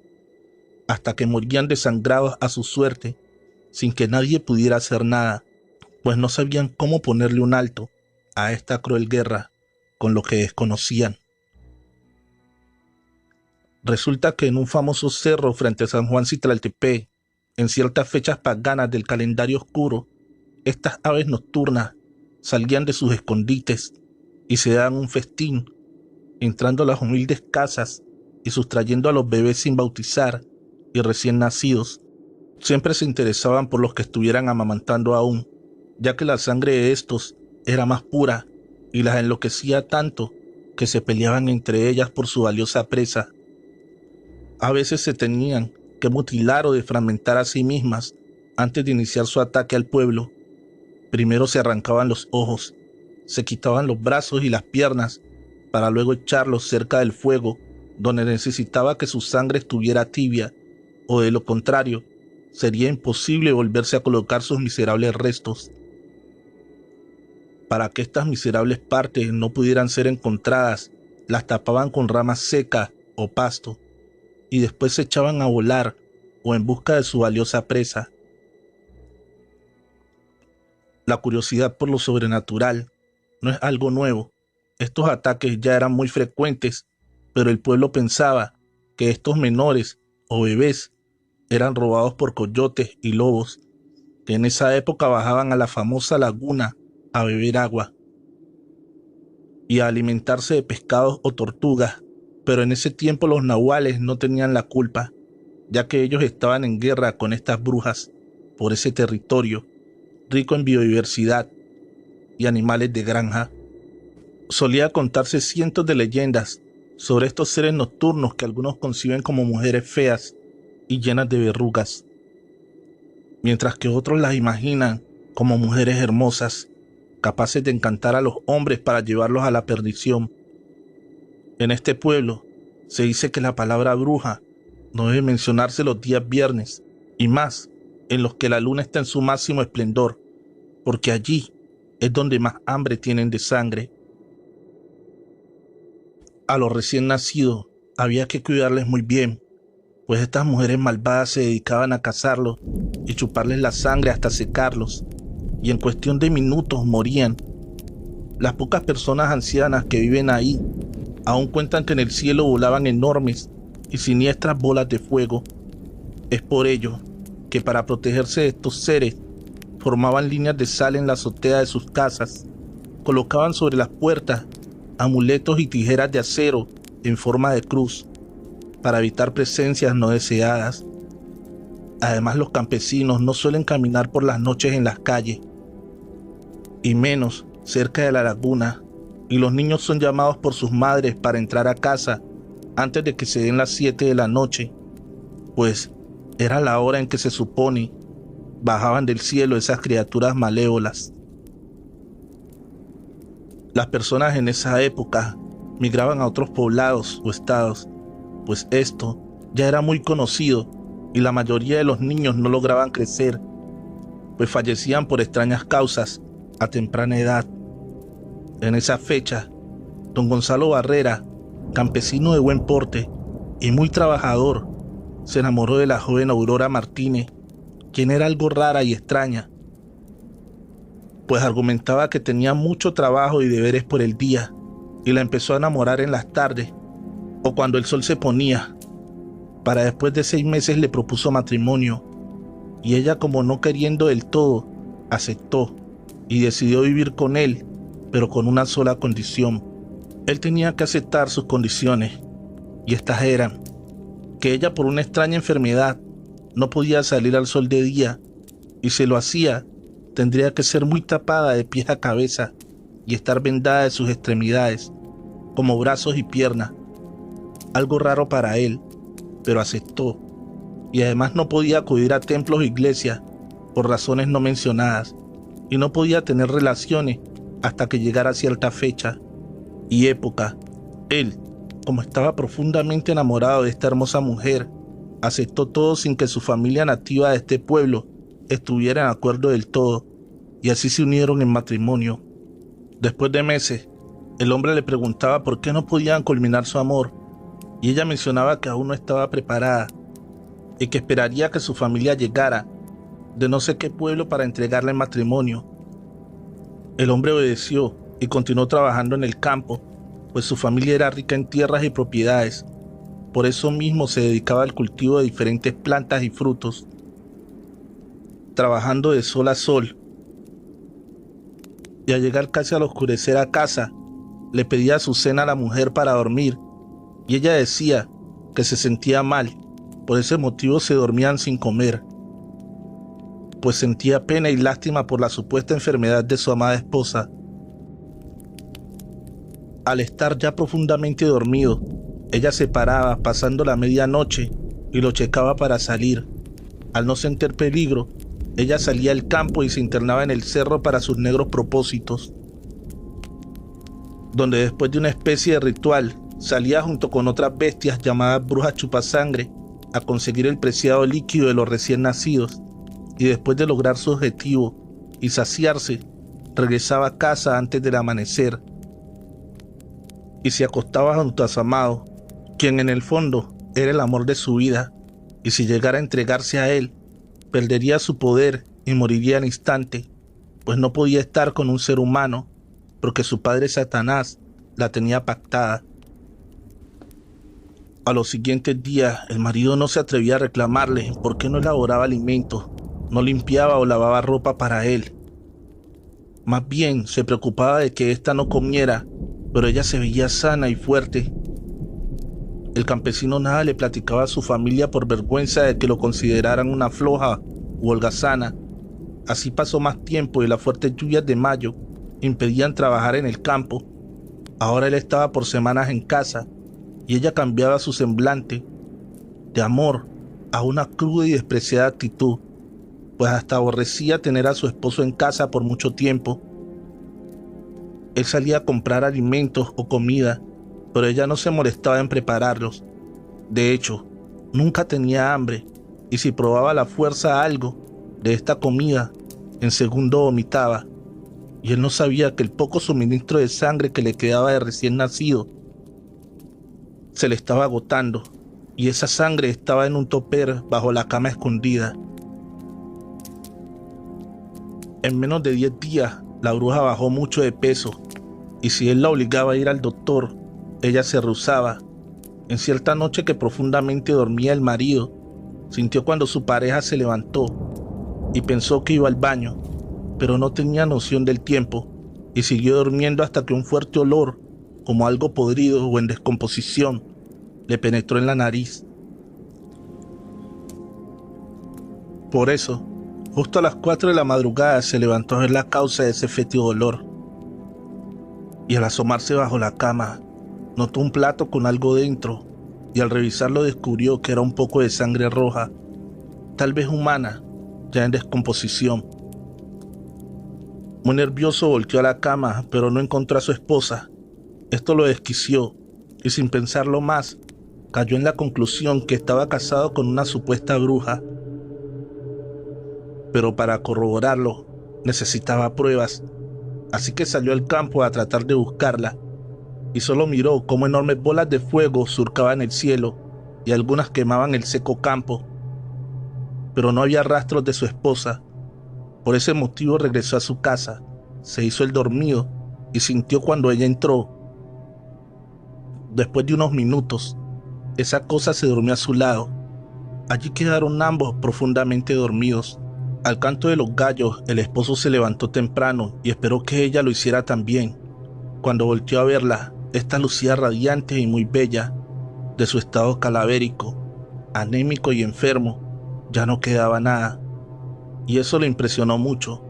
hasta que morían desangrados a su suerte, sin que nadie pudiera hacer nada, pues no sabían cómo ponerle un alto a esta cruel guerra con lo que desconocían. Resulta que en un famoso cerro frente a San Juan Citlaltepec, en ciertas fechas paganas del calendario oscuro, estas aves nocturnas salían de sus escondites y se daban un festín, entrando a las humildes casas y sustrayendo a los bebés sin bautizar y recién nacidos. Siempre se interesaban por los que estuvieran amamantando aún, ya que la sangre de estos era más pura y las enloquecía tanto que se peleaban entre ellas por su valiosa presa. A veces se tenían que mutilar o desfragmentar a sí mismas antes de iniciar su ataque al pueblo. Primero se arrancaban los ojos, se quitaban los brazos y las piernas para luego echarlos cerca del fuego, donde necesitaba que su sangre estuviera tibia, o de lo contrario, sería imposible volverse a colocar sus miserables restos. Para que estas miserables partes no pudieran ser encontradas, las tapaban con ramas secas o pasto, y después se echaban a volar o en busca de su valiosa presa. La curiosidad por lo sobrenatural no es algo nuevo. Estos ataques ya eran muy frecuentes, pero el pueblo pensaba que estos menores o bebés eran robados por coyotes y lobos, que en esa época bajaban a la famosa laguna a beber agua y a alimentarse de pescados o tortugas, pero en ese tiempo los nahuales no tenían la culpa, ya que ellos estaban en guerra con estas brujas por ese territorio, rico en biodiversidad y animales de granja. Solía contarse cientos de leyendas sobre estos seres nocturnos que algunos conciben como mujeres feas y llenas de verrugas, mientras que otros las imaginan como mujeres hermosas, capaces de encantar a los hombres para llevarlos a la perdición. En este pueblo se dice que la palabra bruja no debe mencionarse los días viernes, y más en los que la luna está en su máximo esplendor, porque allí es donde más hambre tienen de sangre. A los recién nacidos había que cuidarles muy bien, pues estas mujeres malvadas se dedicaban a cazarlos y chuparles la sangre hasta secarlos, y en cuestión de minutos morían. Las pocas personas ancianas que viven ahí aún cuentan que en el cielo volaban enormes y siniestras bolas de fuego. Es por ello que para protegerse de estos seres formaban líneas de sal en la azotea de sus casas, colocaban sobre las puertas amuletos y tijeras de acero en forma de cruz para evitar presencias no deseadas. Además, los campesinos no suelen caminar por las noches en las calles, y menos cerca de la laguna, y los niños son llamados por sus madres para entrar a casa antes de que se den las 7 de la noche, pues era la hora en que se supone bajaban del cielo esas criaturas malévolas. Las personas en esa época migraban a otros poblados o estados, pues esto ya era muy conocido y la mayoría de los niños no lograban crecer, pues fallecían por extrañas causas a temprana edad. En esa fecha, don Gonzalo Barrera, campesino de buen porte y muy trabajador, se enamoró de la joven Aurora Martínez, quien era algo rara y extraña, pues argumentaba que tenía mucho trabajo y deberes por el día, y la empezó a enamorar en las tardes o cuando el sol se ponía. Para después de 6 meses le propuso matrimonio, y ella, como no queriendo del todo, aceptó y decidió vivir con él, pero con una sola condición. Él tenía que aceptar sus condiciones, y estas eran que ella, por una extraña enfermedad, no podía salir al sol de día, y si lo hacía, tendría que ser muy tapada de pies a cabeza y estar vendada de sus extremidades, como brazos y piernas. Algo raro para él, pero aceptó, y además no podía acudir a templos o iglesias por razones no mencionadas, y no podía tener relaciones hasta que llegara cierta fecha y época. Él, como estaba profundamente enamorado de esta hermosa mujer, aceptó todo sin que su familia nativa de este pueblo estuviera en acuerdo del todo, y así se unieron en matrimonio. Después de meses, el hombre le preguntaba por qué no podían culminar su amor, y ella mencionaba que aún no estaba preparada y que esperaría que su familia llegara de no sé qué pueblo para entregarla en matrimonio. El hombre obedeció y continuó trabajando en el campo, pues su familia era rica en tierras y propiedades. Por eso mismo se dedicaba al cultivo de diferentes plantas y frutos, trabajando de sol a sol. Y al llegar casi al oscurecer a casa, le pedía su cena a la mujer para dormir, y ella decía que se sentía mal, por ese motivo se dormían sin comer, pues sentía pena y lástima por la supuesta enfermedad de su amada esposa. Al estar ya profundamente dormido, ella se paraba pasando la medianoche y lo checaba para salir. Al no sentir peligro, ella salía al campo y se internaba en el cerro para sus negros propósitos, donde después de una especie de ritual, salía junto con otras bestias llamadas brujas chupasangre a conseguir el preciado líquido de los recién nacidos, y después de lograr su objetivo y saciarse, regresaba a casa antes del amanecer y se acostaba junto a su amado, quien en el fondo era el amor de su vida, y si llegara a entregarse a él, perdería su poder y moriría al instante, pues no podía estar con un ser humano, porque su padre Satanás la tenía pactada. A los siguientes días, el marido no se atrevía a reclamarle por qué no elaboraba alimentos, no limpiaba o lavaba ropa para él. Más bien se preocupaba de que ésta no comiera, pero ella se veía sana y fuerte. El campesino nada le platicaba a su familia por vergüenza de que lo consideraran una floja u holgazana. Así pasó más tiempo y las fuertes lluvias de mayo impedían trabajar en el campo. Ahora él estaba por semanas en casa y ella cambiaba su semblante de amor a una cruda y despreciada actitud, pues hasta aborrecía tener a su esposo en casa por mucho tiempo. Él salía a comprar alimentos o comida, pero ella no se molestaba en prepararlos. De hecho, nunca tenía hambre, y si probaba a la fuerza algo de esta comida, en segundo vomitaba, y él no sabía que el poco suministro de sangre que le quedaba de recién nacido se le estaba agotando, y esa sangre estaba en un topper bajo la cama escondida. En menos de 10 días, la bruja bajó mucho de peso, y si él la obligaba a ir al doctor, ella se rehusaba. En cierta noche que profundamente dormía el marido, sintió cuando su pareja se levantó y pensó que iba al baño, pero no tenía noción del tiempo y siguió durmiendo hasta que un fuerte olor, como algo podrido o en descomposición, le penetró en la nariz. Por eso, justo a las 4 de la madrugada se levantó a ver la causa de ese fétido olor, y al asomarse bajo la cama, notó un plato con algo dentro, y al revisarlo descubrió que era un poco de sangre roja, tal vez humana, ya en descomposición. Muy nervioso volteó a la cama, pero no encontró a su esposa. Esto lo desquició, y sin pensarlo más, cayó en la conclusión que estaba casado con una supuesta bruja. Pero para corroborarlo, necesitaba pruebas, así que salió al campo a tratar de buscarla, y solo miró cómo enormes bolas de fuego surcaban el cielo y algunas quemaban el seco campo. Pero no había rastros de su esposa. Por ese motivo regresó a su casa, se hizo el dormido y sintió cuando ella entró. Después de unos minutos, esa cosa se durmió a su lado. Allí quedaron ambos profundamente dormidos. Al canto de los gallos, el esposo se levantó temprano y esperó que ella lo hiciera también. Cuando volteó a verla, esta lucía radiante y muy bella. De su estado cadavérico, anémico y enfermo, ya no quedaba nada, y eso le impresionó mucho.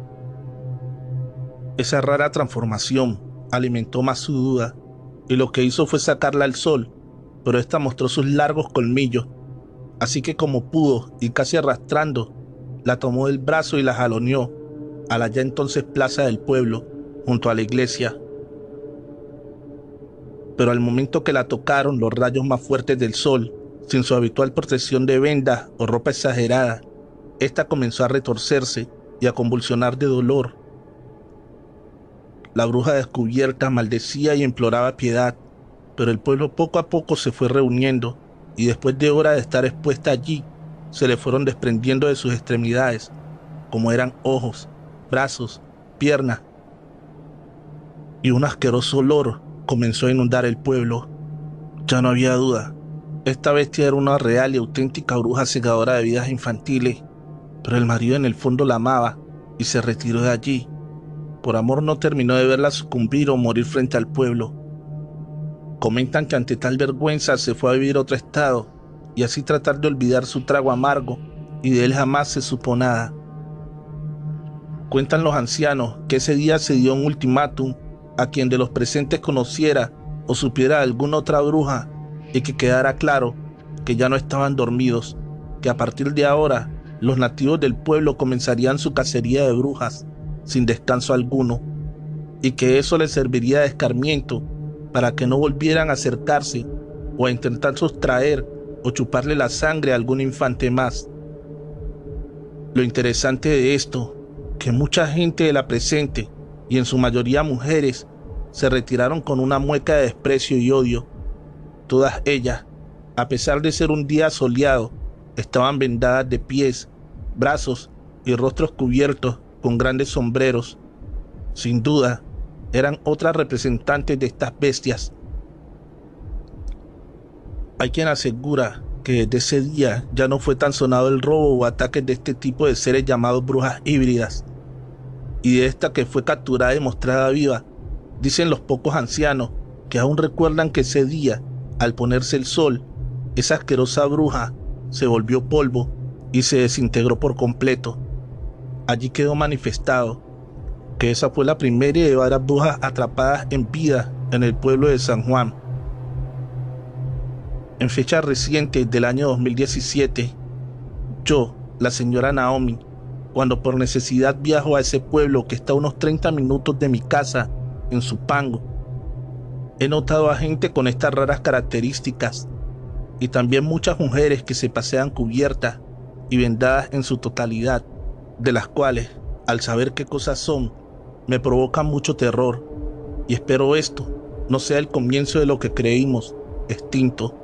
Esa rara transformación alimentó más su duda, y lo que hizo fue sacarla al sol, pero esta mostró sus largos colmillos, así que como pudo y casi arrastrando, la tomó del brazo y la jaloneó, a la ya entonces plaza del pueblo, junto a la iglesia. Pero al momento que la tocaron los rayos más fuertes del sol, sin su habitual protección de vendas o ropa exagerada, esta comenzó a retorcerse y a convulsionar de dolor. La bruja descubierta maldecía y imploraba piedad, pero el pueblo poco a poco se fue reuniendo y después de horas de estar expuesta allí, se le fueron desprendiendo de sus extremidades, como eran ojos, brazos, piernas, y un asqueroso olor comenzó a inundar el pueblo. Ya no había duda, esta bestia era una real y auténtica bruja segadora de vidas infantiles, pero el marido en el fondo la amaba y se retiró de allí. Por amor no terminó de verla sucumbir o morir frente al pueblo. Comentan que ante tal vergüenza se fue a vivir a otro estado y así tratar de olvidar su trago amargo, y de él jamás se supo nada. Cuentan los ancianos que ese día se dio un ultimátum a quien de los presentes conociera o supiera de alguna otra bruja, y que quedara claro que ya no estaban dormidos, que a partir de ahora los nativos del pueblo comenzarían su cacería de brujas sin descanso alguno, y que eso les serviría de escarmiento para que no volvieran a acercarse o a intentar sustraer o chuparle la sangre a algún infante más. Lo interesante de esto, que mucha gente de la presente, y en su mayoría mujeres, se retiraron con una mueca de desprecio y odio. Todas ellas, a pesar de ser un día soleado, estaban vendadas de pies, brazos y rostros cubiertos con grandes sombreros. Sin duda, eran otras representantes de estas bestias. Hay quien asegura que desde ese día ya no fue tan sonado el robo o ataques de este tipo de seres llamados brujas híbridas, y de esta que fue capturada y mostrada viva, dicen los pocos ancianos que aún recuerdan que ese día, al ponerse el sol, esa asquerosa bruja se volvió polvo y se desintegró por completo. Allí quedó manifestado que esa fue la primera de varias brujas atrapadas en vida en el pueblo de San Juan. En fechas recientes del año 2017, yo, la señora Naomi, cuando por necesidad viajo a ese pueblo que está a unos 30 minutos de mi casa, en Zupango, he notado a gente con estas raras características, y también muchas mujeres que se pasean cubiertas y vendadas en su totalidad, de las cuales, al saber qué cosas son, me provocan mucho terror, y espero esto no sea el comienzo de lo que creímos extinto.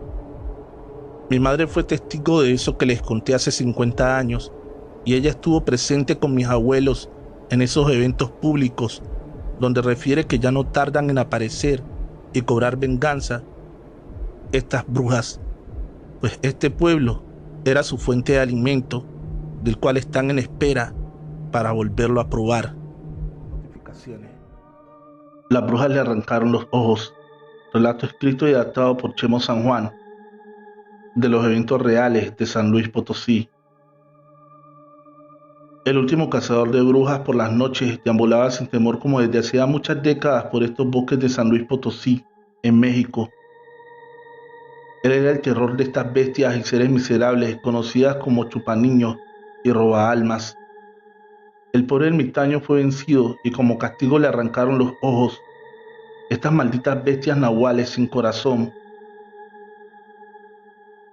Mi madre fue testigo de eso que les conté hace 50 años, y ella estuvo presente con mis abuelos en esos eventos públicos, donde refiere que ya no tardan en aparecer y cobrar venganza estas brujas, pues este pueblo era su fuente de alimento, del cual están en espera para volverlo a probar. Notificaciones. Las brujas le arrancaron los ojos. Relato escrito y adaptado por Chemo San Juan, de los eventos reales de San Luis Potosí. El último cazador de brujas por las noches deambulaba sin temor como desde hacía muchas décadas por estos bosques de San Luis Potosí, en México. Él era el terror de estas bestias y seres miserables conocidas como chupaniños y robaalmas. El pobre ermitaño fue vencido y como castigo le arrancaron los ojos. Estas malditas bestias nahuales sin corazón.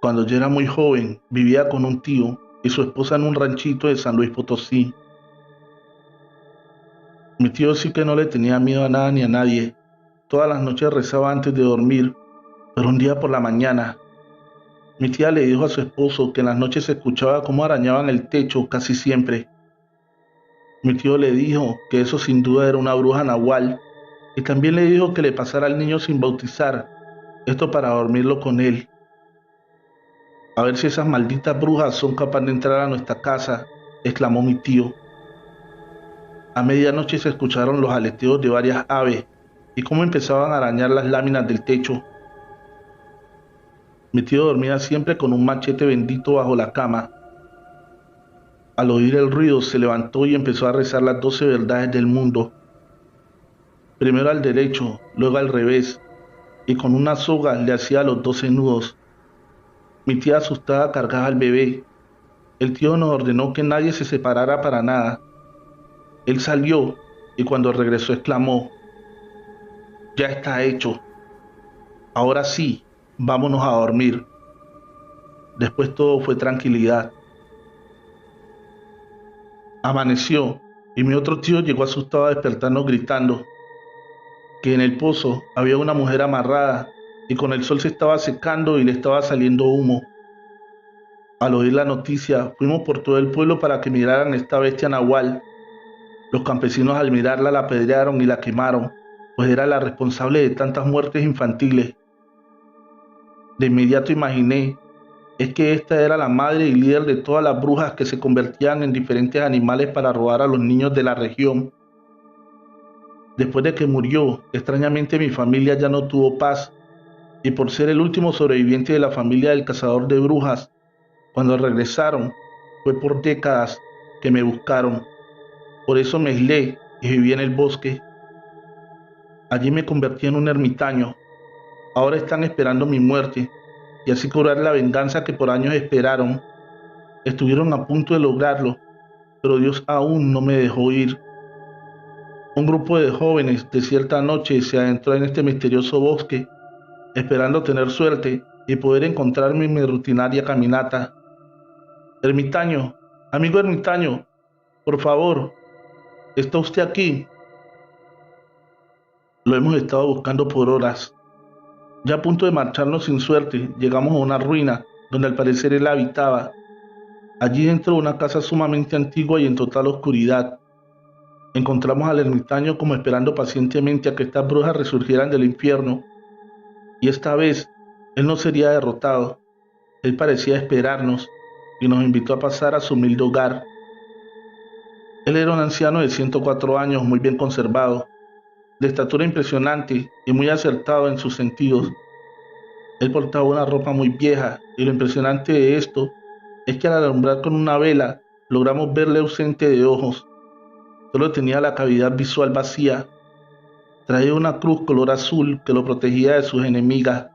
Cuando yo era muy joven, vivía con un tío y su esposa en un ranchito de San Luis Potosí. Mi tío sí que no le tenía miedo a nada ni a nadie. Todas las noches rezaba antes de dormir, pero un día por la mañana, mi tía le dijo a su esposo que en las noches se escuchaba cómo arañaban el techo casi siempre. Mi tío le dijo que eso sin duda era una bruja nahual, y también le dijo que le pasara al niño sin bautizar, esto para dormirlo con él. A ver si esas malditas brujas son capaces de entrar a nuestra casa, exclamó mi tío. A medianoche se escucharon los aleteos de varias aves y cómo empezaban a arañar las láminas del techo. Mi tío dormía siempre con un machete bendito bajo la cama. Al oír el ruido se levantó y empezó a rezar las 12 verdades del mundo. Primero al derecho, luego al revés, y con una soga le hacía los 12 nudos. Mi tía asustada cargaba al bebé. El tío nos ordenó que nadie se separara para nada. Él salió y cuando regresó exclamó: ya está hecho. Ahora sí, vámonos a dormir. Después todo fue tranquilidad. Amaneció y mi otro tío llegó asustado a despertarnos gritando que en el pozo había una mujer amarrada y con el sol se estaba secando y le estaba saliendo humo. Al oír la noticia, fuimos por todo el pueblo para que miraran esta bestia nahual. Los campesinos al mirarla la apedrearon y la quemaron, pues era la responsable de tantas muertes infantiles. De inmediato imaginé, es que esta era la madre y líder de todas las brujas que se convertían en diferentes animales para robar a los niños de la región. Después de que murió, extrañamente mi familia ya no tuvo paz, y por ser el último sobreviviente de la familia del cazador de brujas, cuando regresaron, fue por décadas que me buscaron. Por eso me aislé y viví en el bosque. Allí me convertí en un ermitaño. Ahora están esperando mi muerte y así cobrar la venganza que por años esperaron. Estuvieron a punto de lograrlo, pero Dios aún no me dejó ir. Un grupo de jóvenes de cierta noche se adentró en este misterioso bosque, esperando tener suerte y poder encontrarme en mi rutinaria caminata. Ermitaño, amigo ermitaño, por favor, ¿está usted aquí? Lo hemos estado buscando por horas. Ya a punto de marcharnos sin suerte, llegamos a una ruina donde al parecer él habitaba. Allí dentro de una casa sumamente antigua y en total oscuridad, encontramos al ermitaño como esperando pacientemente a que estas brujas resurgieran del infierno. Y esta vez, él no sería derrotado. Él parecía esperarnos y nos invitó a pasar a su humilde hogar. Él era un anciano de 104 años, muy bien conservado, de estatura impresionante y muy acertado en sus sentidos. Él portaba una ropa muy vieja y lo impresionante de esto es que al alumbrar con una vela logramos verle ausente de ojos. Solo tenía la cavidad visual vacía. Traía una cruz color azul que lo protegía de sus enemigas.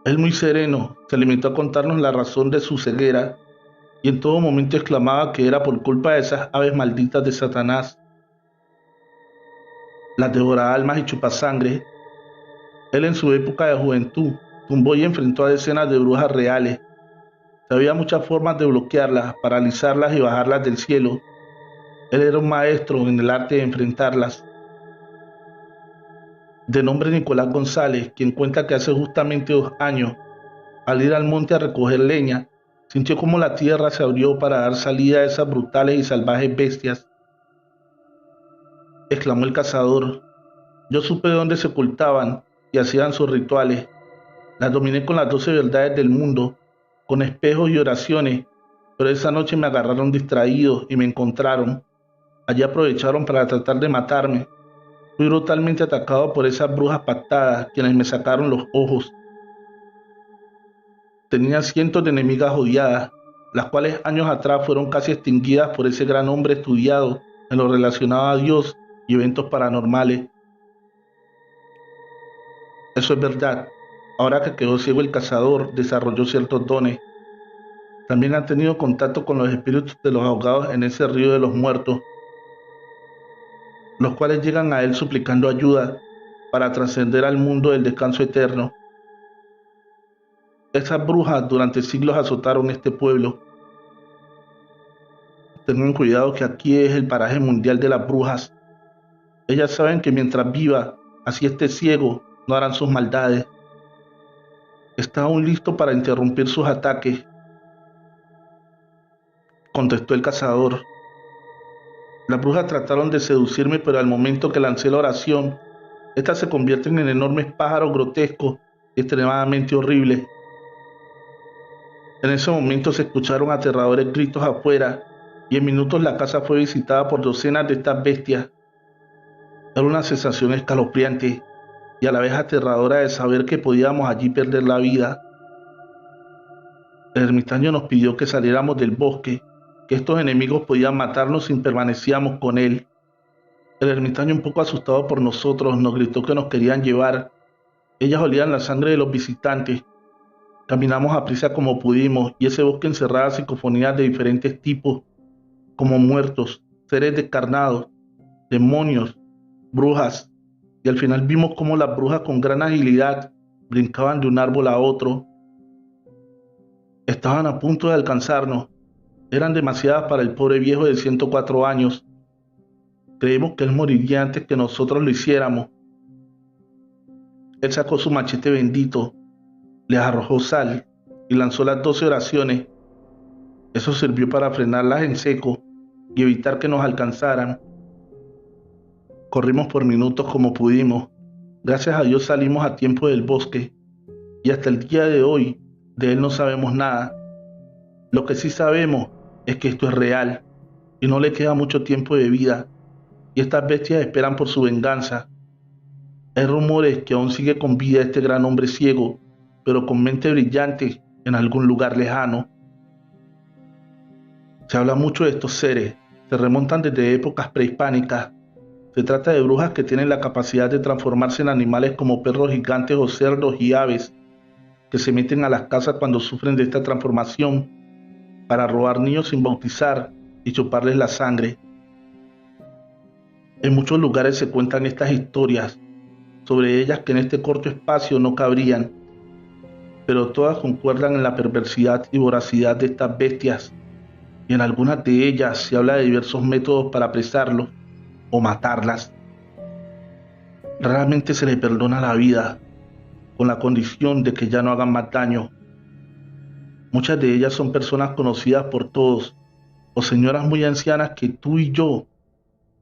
Él muy sereno se limitó a contarnos la razón de su ceguera y en todo momento exclamaba que era por culpa de esas aves malditas de Satanás, las devoraalmas y chupasangre. Él en su época de juventud tumbó y enfrentó a decenas de brujas reales. Sabía muchas formas de bloquearlas, paralizarlas y bajarlas del cielo. Él era un maestro en el arte de enfrentarlas. De nombre Nicolás González, quien cuenta que hace justamente 2 años, al ir al monte a recoger leña, sintió como la tierra se abrió para dar salida a esas brutales y salvajes bestias. Exclamó el cazador. Yo supe dónde se ocultaban y hacían sus rituales. Las dominé con las 12 verdades del mundo, con espejos y oraciones, pero esa noche me agarraron distraídos y me encontraron. Allí aprovecharon para tratar de matarme. Fui brutalmente atacado por esas brujas pactadas, quienes me sacaron los ojos. Tenía cientos de enemigas odiadas, las cuales años atrás fueron casi extinguidas por ese gran hombre estudiado en lo relacionado a Dios y eventos paranormales. Eso es verdad. Ahora que quedó ciego el cazador, desarrolló ciertos dones. También ha tenido contacto con los espíritus de los ahogados en ese río de los muertos, los cuales llegan a él suplicando ayuda para trascender al mundo del descanso eterno. Esas brujas durante siglos azotaron este pueblo. Tengan cuidado que aquí es el paraje mundial de las brujas. Ellas saben que mientras viva, así esté ciego, no harán sus maldades. Está aún listo para interrumpir sus ataques, contestó el cazador. Las brujas trataron de seducirme, pero al momento que lancé la oración, estas se convierten en enormes pájaros grotescos y extremadamente horribles. En ese momento se escucharon aterradores gritos afuera y en minutos la casa fue visitada por docenas de estas bestias. Era una sensación escalofriante y a la vez aterradora de saber que podíamos allí perder la vida. El ermitaño nos pidió que saliéramos del bosque, que estos enemigos podían matarnos si permanecíamos con él. El ermitaño, un poco asustado por nosotros, nos gritó que nos querían llevar. Ellas olían la sangre de los visitantes. Caminamos a prisa como pudimos y ese bosque encerraba psicofonías de diferentes tipos, como muertos, seres descarnados, demonios, brujas, y al final vimos cómo las brujas con gran agilidad brincaban de un árbol a otro. Estaban a punto de alcanzarnos. Eran demasiadas para el pobre viejo de 104 años. Creímos que él moriría antes que nosotros lo hiciéramos. Él sacó su machete bendito, les arrojó sal y lanzó las 12 oraciones. Eso sirvió para frenarlas en seco y evitar que nos alcanzaran. Corrimos por minutos como pudimos. Gracias a Dios salimos a tiempo del bosque y hasta el día de hoy de él no sabemos nada. Lo que sí sabemos es que esto es real y no le queda mucho tiempo de vida y estas bestias esperan por su venganza. Hay rumores que aún sigue con vida este gran hombre ciego, pero con mente brillante en algún lugar lejano. Se habla mucho de estos seres, se remontan desde épocas prehispánicas. Se trata de brujas que tienen la capacidad de transformarse en animales como perros gigantes o cerdos y aves, que se meten a las casas cuando sufren de esta transformación para robar niños sin bautizar y chuparles la sangre. En muchos lugares se cuentan estas historias sobre ellas que en este corto espacio no cabrían, pero todas concuerdan en la perversidad y voracidad de estas bestias, y en algunas de ellas se habla de diversos métodos para apresarlos o matarlas. Raramente se les perdona la vida, con la condición de que ya no hagan más daño. Muchas de ellas son personas conocidas por todos, o señoras muy ancianas que tú y yo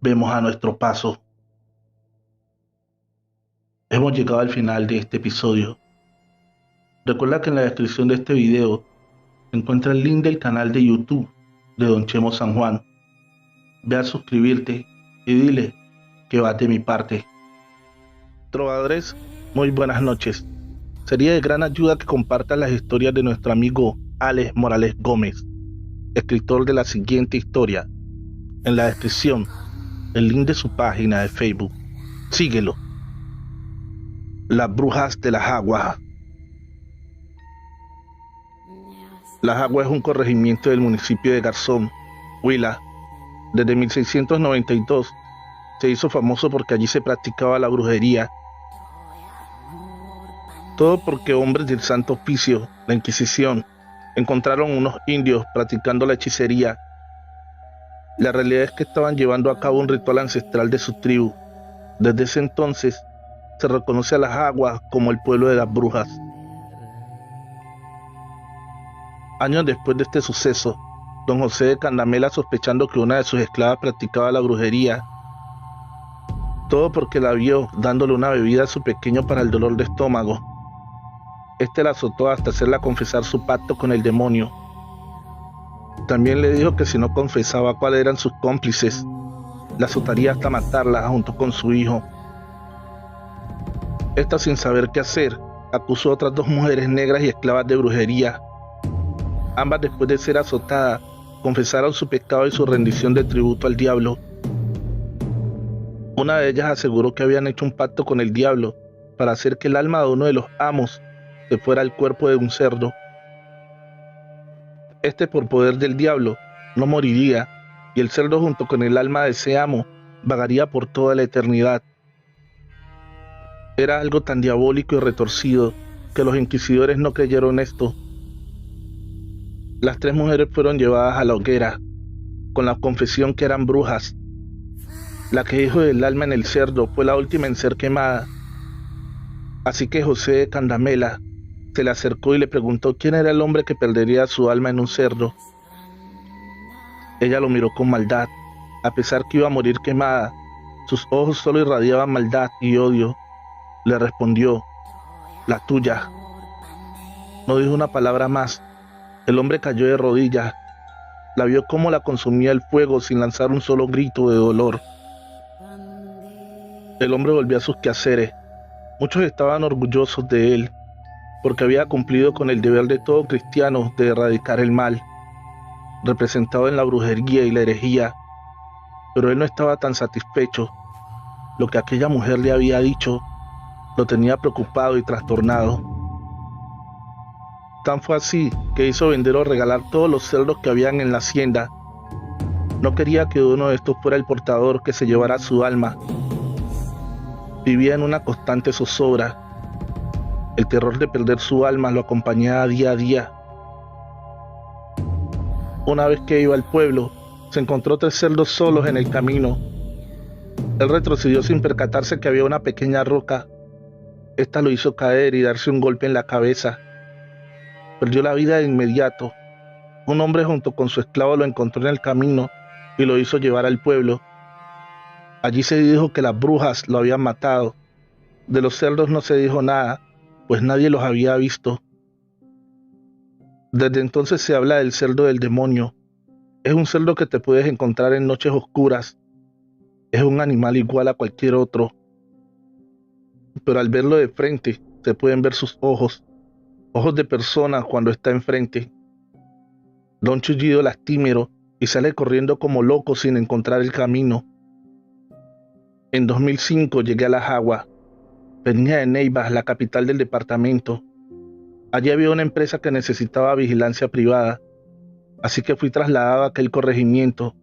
vemos a nuestro paso. Hemos llegado al final de este episodio. Recuerda que en la descripción de este video se encuentra el link del canal de YouTube de Don Chemo San Juan. Ve a suscribirte y dile que vas de mi parte. Trovadores, muy buenas noches. Sería de gran ayuda que compartas las historias de nuestro amigo Alex Morales Gómez, escritor de la siguiente historia. En la descripción, el link de su página de Facebook. Síguelo. Las brujas de Las Aguas. Las Aguas es un corregimiento del municipio de Garzón, Huila. Desde 1692 se hizo famoso porque allí se practicaba la brujería. Todo porque hombres del Santo Oficio, la Inquisición, encontraron unos indios practicando la hechicería. La realidad es que estaban llevando a cabo un ritual ancestral de su tribu. Desde ese entonces se reconoce a Las Aguas como el pueblo de las brujas. Años después de este suceso, don José de Candamela, sospechando que una de sus esclavas practicaba la brujería, todo porque la vio dándole una bebida a su pequeño para el dolor de estómago. Este la azotó hasta hacerla confesar su pacto con el demonio. También le dijo que si no confesaba cuáles eran sus cómplices, la azotaría hasta matarla junto con su hijo. Esta, sin saber qué hacer, acusó a otras dos mujeres negras y esclavas de brujería. Ambas, después de ser azotadas, confesaron su pecado y su rendición de tributo al diablo. Una de ellas aseguró que habían hecho un pacto con el diablo para hacer que el alma de uno de los amos se fuera al cuerpo de un cerdo. Este, por poder del diablo, no moriría, y el cerdo junto con el alma de ese amo vagaría por toda la eternidad. Era algo tan diabólico y retorcido que los inquisidores no creyeron esto. Las tres mujeres fueron llevadas a la hoguera, con la confesión que eran brujas. La que dijo del alma en el cerdo fue la última en ser quemada. Así que José de Candamela se le acercó y le preguntó quién era el hombre que perdería su alma en un cerdo. Ella lo miró con maldad. A pesar que iba a morir quemada, sus ojos solo irradiaban maldad y odio. Le respondió: la tuya. No dijo una palabra más. El hombre cayó de rodillas. La vio cómo la consumía el fuego sin lanzar un solo grito de dolor. El hombre volvió a sus quehaceres. Muchos estaban orgullosos de él, porque había cumplido con el deber de todo cristiano de erradicar el mal, representado en la brujería y la herejía. Pero él no estaba tan satisfecho. Lo que aquella mujer le había dicho lo tenía preocupado y trastornado. Tan fue así que hizo vender o regalar todos los cerdos que habían en la hacienda. No quería que uno de estos fuera el portador que se llevara su alma. Vivía en una constante zozobra. El terror de perder su alma lo acompañaba día a día. Una vez que iba al pueblo, se encontró 3 cerdos solos en el camino. Él retrocedió sin percatarse que había una pequeña roca. Esta lo hizo caer y darse un golpe en la cabeza. Perdió la vida de inmediato. Un hombre junto con su esclavo lo encontró en el camino y lo hizo llevar al pueblo. Allí se dijo que las brujas lo habían matado. De los cerdos no se dijo nada, pues nadie los había visto. Desde entonces se habla del cerdo del demonio. Es un cerdo que te puedes encontrar en noches oscuras. Es un animal igual a cualquier otro. Pero al verlo de frente, se pueden ver sus ojos. Ojos de persona cuando está enfrente. Da un chillido lastimero y sale corriendo como loco sin encontrar el camino. En 2005 llegué a La Jagua. Venía de Neiva, la capital del departamento. Allí había una empresa que necesitaba vigilancia privada, así que fui trasladado a aquel corregimiento.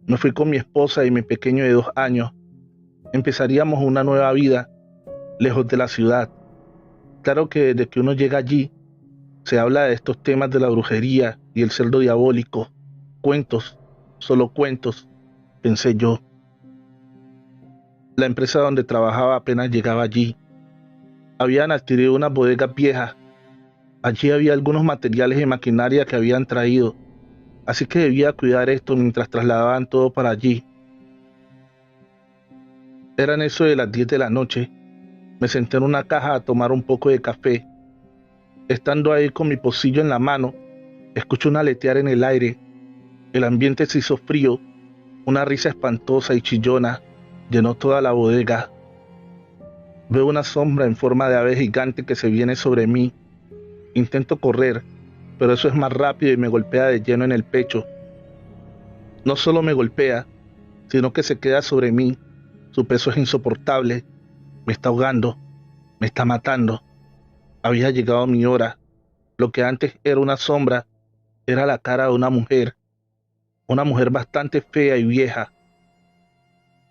Me fui con mi esposa y mi pequeño de 2 años. Empezaríamos una nueva vida, lejos de la ciudad. Claro que desde que uno llega allí, se habla de estos temas de la brujería y el cerdo diabólico. Cuentos, solo cuentos, pensé yo. La empresa donde trabajaba apenas llegaba allí. Habían adquirido unas bodegas viejas. Allí había algunos materiales y maquinaria que habían traído, así que debía cuidar esto mientras trasladaban todo para allí. Eran eso de las 10 de la noche. Me senté en una caja a tomar un poco de café. Estando ahí con mi pocillo en la mano, escucho un aletear en el aire. El ambiente se hizo frío. Una risa espantosa y chillona llenó toda la bodega. Veo una sombra en forma de ave gigante que se viene sobre mí. Intento correr, pero eso es más rápido y me golpea de lleno en el pecho. No solo me golpea, sino que se queda sobre mí. Su peso es insoportable. Me está ahogando. Me está matando. Había llegado mi hora. Lo que antes era una sombra, era la cara de una mujer. Una mujer bastante fea y vieja.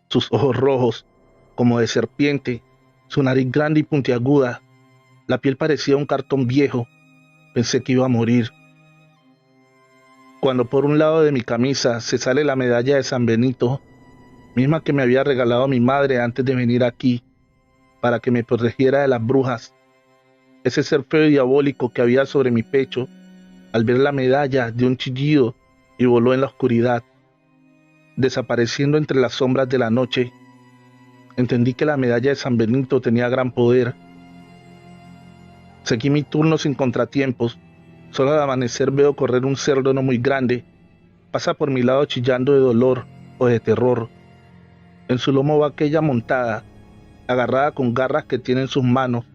Sus ojos rojos, como de serpiente, su nariz grande y puntiaguda. La piel parecía un cartón viejo. Pensé que iba a morir. Cuando por un lado de mi camisa se sale la medalla de San Benito, misma que me había regalado mi madre antes de venir aquí, para que me protegiera de las brujas. Ese ser feo y diabólico que había sobre mi pecho, al ver la medalla dio un chillido y voló en la oscuridad, desapareciendo entre las sombras de la noche. Entendí que la medalla de San Benito tenía gran poder. Seguí mi turno sin contratiempos. Solo al amanecer veo correr un cerdo no muy grande. Pasa por mi lado chillando de dolor o de terror. En su lomo va aquella montada, agarrada con garras que tiene en sus manos.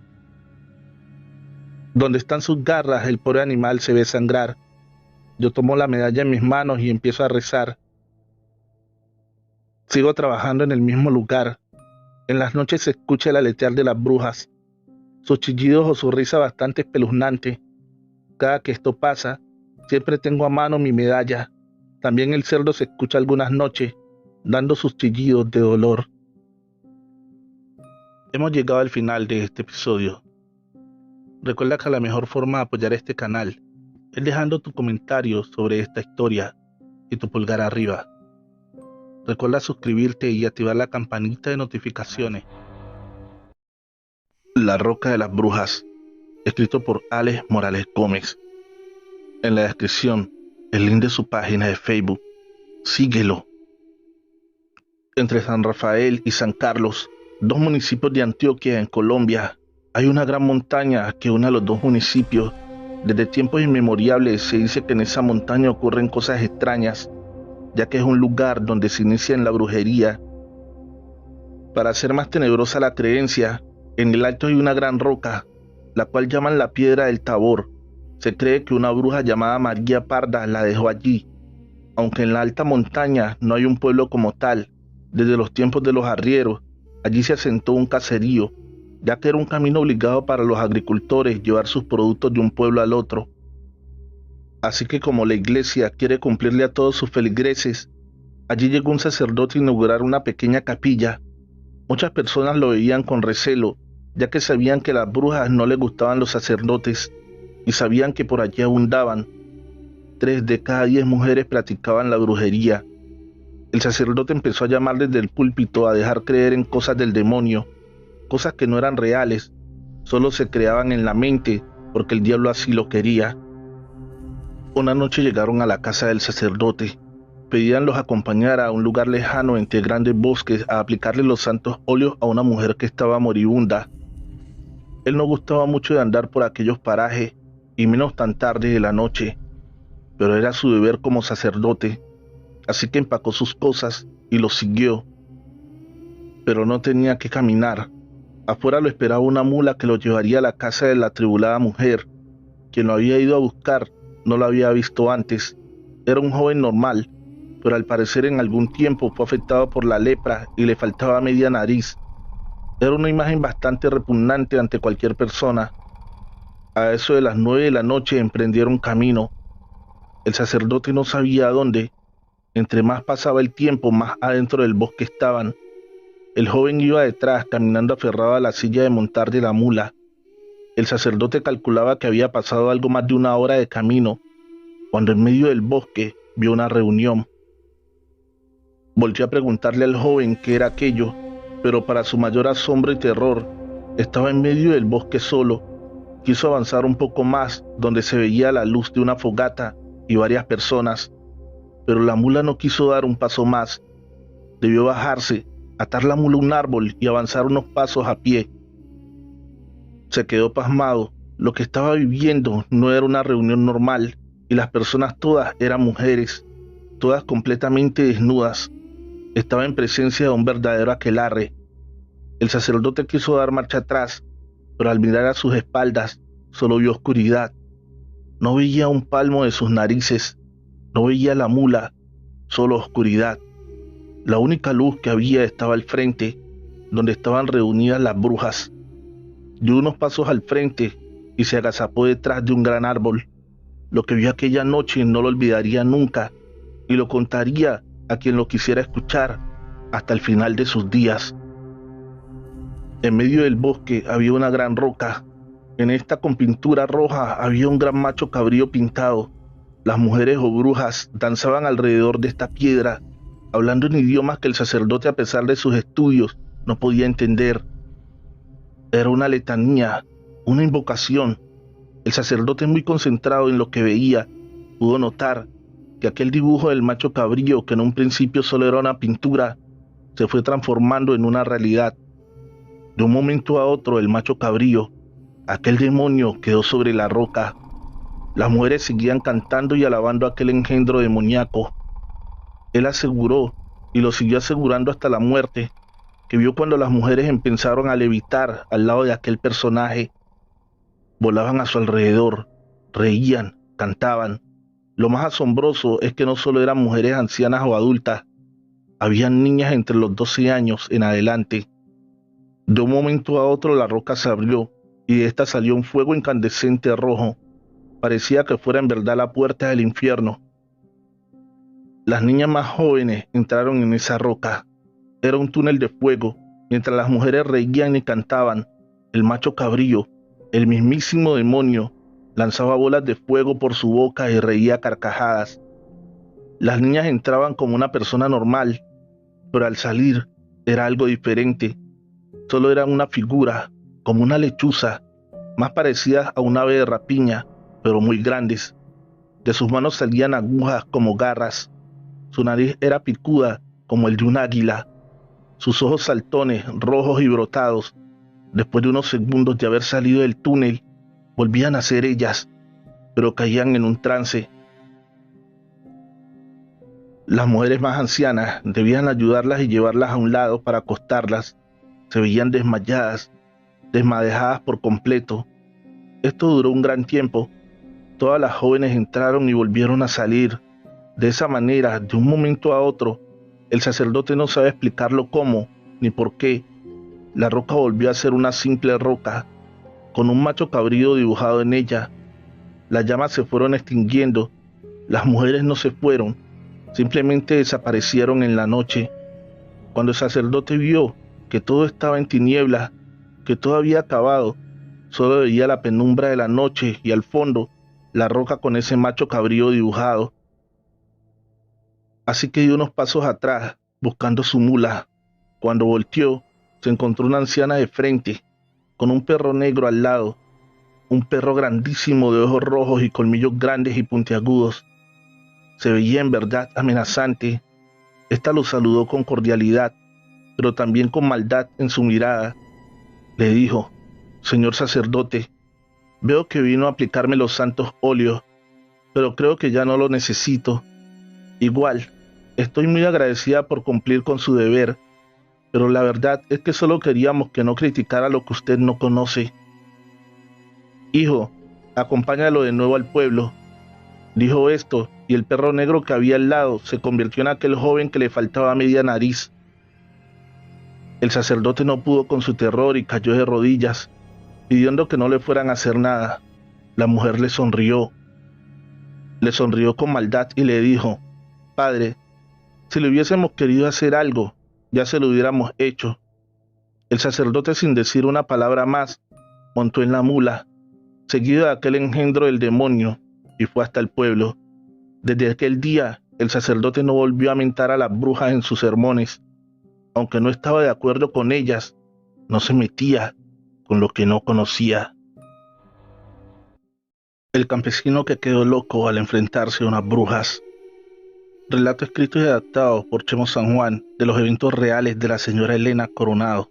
Donde están sus garras, el pobre animal se ve sangrar. Yo tomo la medalla en mis manos y empiezo a rezar. Sigo trabajando en el mismo lugar. En las noches se escucha el aletear de las brujas, sus chillidos o su risa bastante espeluznante. Cada que esto pasa, siempre tengo a mano mi medalla. También el cerdo se escucha algunas noches, dando sus chillidos de dolor. Hemos llegado al final de este episodio. Recuerda que la mejor forma de apoyar este canal es dejando tu comentario sobre esta historia y tu pulgar arriba. Recuerda suscribirte y activar la campanita de notificaciones. La Roca de las Brujas, escrito por Alex Morales Gómez. En la descripción, el link de su página de Facebook. Síguelo. Entre San Rafael y San Carlos, 2 municipios de Antioquia en Colombia, hay una gran montaña que une a los 2 municipios. Desde tiempos inmemoriales se dice que en esa montaña ocurren cosas extrañas, ya que es un lugar donde se inicia en la brujería. Para hacer más tenebrosa la creencia, en el alto hay una gran roca, la cual llaman la Piedra del Tabor. Se cree que una bruja llamada María Parda la dejó allí. Aunque en la alta montaña no hay un pueblo como tal, desde los tiempos de los arrieros, allí se asentó un caserío, ya que era un camino obligado para los agricultores llevar sus productos de un pueblo al otro. Así que como la iglesia quiere cumplirle a todos sus feligreses, Allí llegó un sacerdote a inaugurar una pequeña capilla. Muchas personas lo veían con recelo, ya que sabían que a las brujas no les gustaban los sacerdotes y sabían que por allí abundaban. 3 de cada 10 mujeres practicaban la brujería. El sacerdote empezó a llamar desde el púlpito a dejar creer en cosas del demonio, cosas que no eran reales, solo se creaban en la mente porque el diablo así lo quería. Una noche llegaron a la casa del sacerdote. Pedían los acompañara a un lugar lejano entre grandes bosques a aplicarle los santos óleos a una mujer que estaba moribunda. Él no gustaba mucho de andar por aquellos parajes, y menos tan tarde de la noche, pero era su deber como sacerdote, así que empacó sus cosas y lo siguió. Pero no tenía que caminar. Afuera lo esperaba una mula que lo llevaría a la casa de la atribulada mujer. Quien lo había ido a buscar no lo había visto antes. Era un joven normal, pero al parecer en algún tiempo fue afectado por la lepra y le faltaba media nariz. Era una imagen bastante repugnante ante cualquier persona. A eso de las 9 de la noche emprendieron camino. El sacerdote no sabía a dónde. Entre más pasaba el tiempo, más adentro del bosque estaban. El joven iba detrás, caminando aferrado a la silla de montar de la mula. El sacerdote calculaba que había pasado algo más de 1 hora de camino, cuando en medio del bosque vio una reunión. Volvió a preguntarle al joven qué era aquello, pero para su mayor asombro y terror, estaba en medio del bosque solo. Quiso avanzar un poco más, donde se veía la luz de una fogata y varias personas, pero la mula no quiso dar un paso más. Debió bajarse, atar la mula a un árbol y avanzar unos pasos a pie. Se quedó pasmado. Lo que estaba viviendo no era una reunión normal, y las personas todas eran mujeres, todas completamente desnudas. Estaba en presencia de un verdadero aquelarre. El sacerdote quiso dar marcha atrás, pero al mirar a sus espaldas, solo vio oscuridad. No veía un palmo de sus narices, no veía la mula, solo oscuridad. La única luz que había estaba al frente, donde estaban reunidas las brujas. Dio unos pasos al frente y se agazapó detrás de un gran árbol. Lo que vio aquella noche no lo olvidaría nunca, y lo contaría a quien lo quisiera escuchar hasta el final de sus días. En medio del bosque había una gran roca. En esta con pintura roja había un gran macho cabrío pintado. Las mujeres o brujas danzaban alrededor de esta piedra, hablando en idiomas que el sacerdote, a pesar de sus estudios, no podía entender. Era una letanía, una invocación. El sacerdote, muy concentrado en lo que veía, pudo notar que aquel dibujo del macho cabrío, que en un principio solo era una pintura, se fue transformando en una realidad. De un momento a otro, el macho cabrío, aquel demonio, quedó sobre la roca. Las mujeres seguían cantando y alabando a aquel engendro demoníaco. Él aseguró, y lo siguió asegurando hasta la muerte, que vio cuando las mujeres empezaron a levitar al lado de aquel personaje. Volaban a su alrededor, reían, cantaban. Lo más asombroso es que no solo eran mujeres ancianas o adultas, habían niñas entre los 12 años en adelante. De un momento a otro la roca se abrió y de esta salió un fuego incandescente rojo. Parecía que fuera en verdad la puerta del infierno. Las niñas más jóvenes entraron en esa roca. Era un túnel de fuego. Mientras las mujeres reían y cantaban, el macho cabrío, el mismísimo demonio, lanzaba bolas de fuego por su boca y reía a carcajadas. Las niñas entraban como una persona normal, pero al salir era algo diferente. Solo era una figura, como una lechuza, más parecida a un ave de rapiña, pero muy grandes. De sus manos salían agujas como garras. Su nariz era picuda como el de un águila. Sus ojos saltones, rojos y brotados, después de unos segundos de haber salido del túnel, volvían a ser ellas, pero caían en un trance. Las mujeres más ancianas debían ayudarlas y llevarlas a un lado para acostarlas. Se veían desmayadas, desmadejadas por completo. Esto duró un gran tiempo. Todas las jóvenes entraron y volvieron a salir. De esa manera, de un momento a otro, el sacerdote no sabe explicarlo cómo ni por qué. La roca volvió a ser una simple roca, con un macho cabrío dibujado en ella. Las llamas se fueron extinguiendo. Las mujeres no se fueron. simplemente desaparecieron en la noche. Cuando el sacerdote vio que todo estaba en tinieblas, que todo había acabado, solo veía la penumbra de la noche y al fondo la roca con ese macho cabrío dibujado. Así que dio unos pasos atrás, buscando su mula. Cuando volteó, se encontró una anciana de frente, con un perro negro al lado, un perro grandísimo de ojos rojos y colmillos grandes y puntiagudos. Se veía en verdad amenazante. Esta lo saludó con cordialidad, pero también con maldad en su mirada. Le dijo: «Señor sacerdote, veo que vino a aplicarme los santos óleos, pero creo que ya no lo necesito. Igual, estoy muy agradecida por cumplir con su deber, pero la verdad es que solo queríamos que no criticara lo que usted no conoce. Hijo, acompáñalo de nuevo al pueblo». Dijo esto, y el perro negro que había al lado se convirtió en aquel joven que le faltaba media nariz. El sacerdote no pudo con su terror y cayó de rodillas, pidiendo que no le fueran a hacer nada. La mujer le sonrió con maldad y le dijo: «Padre, si le hubiésemos querido hacer algo, ya se lo hubiéramos hecho». El sacerdote, sin decir una palabra más, montó en la mula, seguido de aquel engendro del demonio, y fue hasta el pueblo. Desde aquel día, el sacerdote no volvió a mentar a las brujas en sus sermones. Aunque no estaba de acuerdo con ellas, no se metía con lo que no conocía. El campesino que quedó loco al enfrentarse a unas brujas. Relato escrito y adaptado por Chemo San Juan de los eventos reales de la señora Elena Coronado.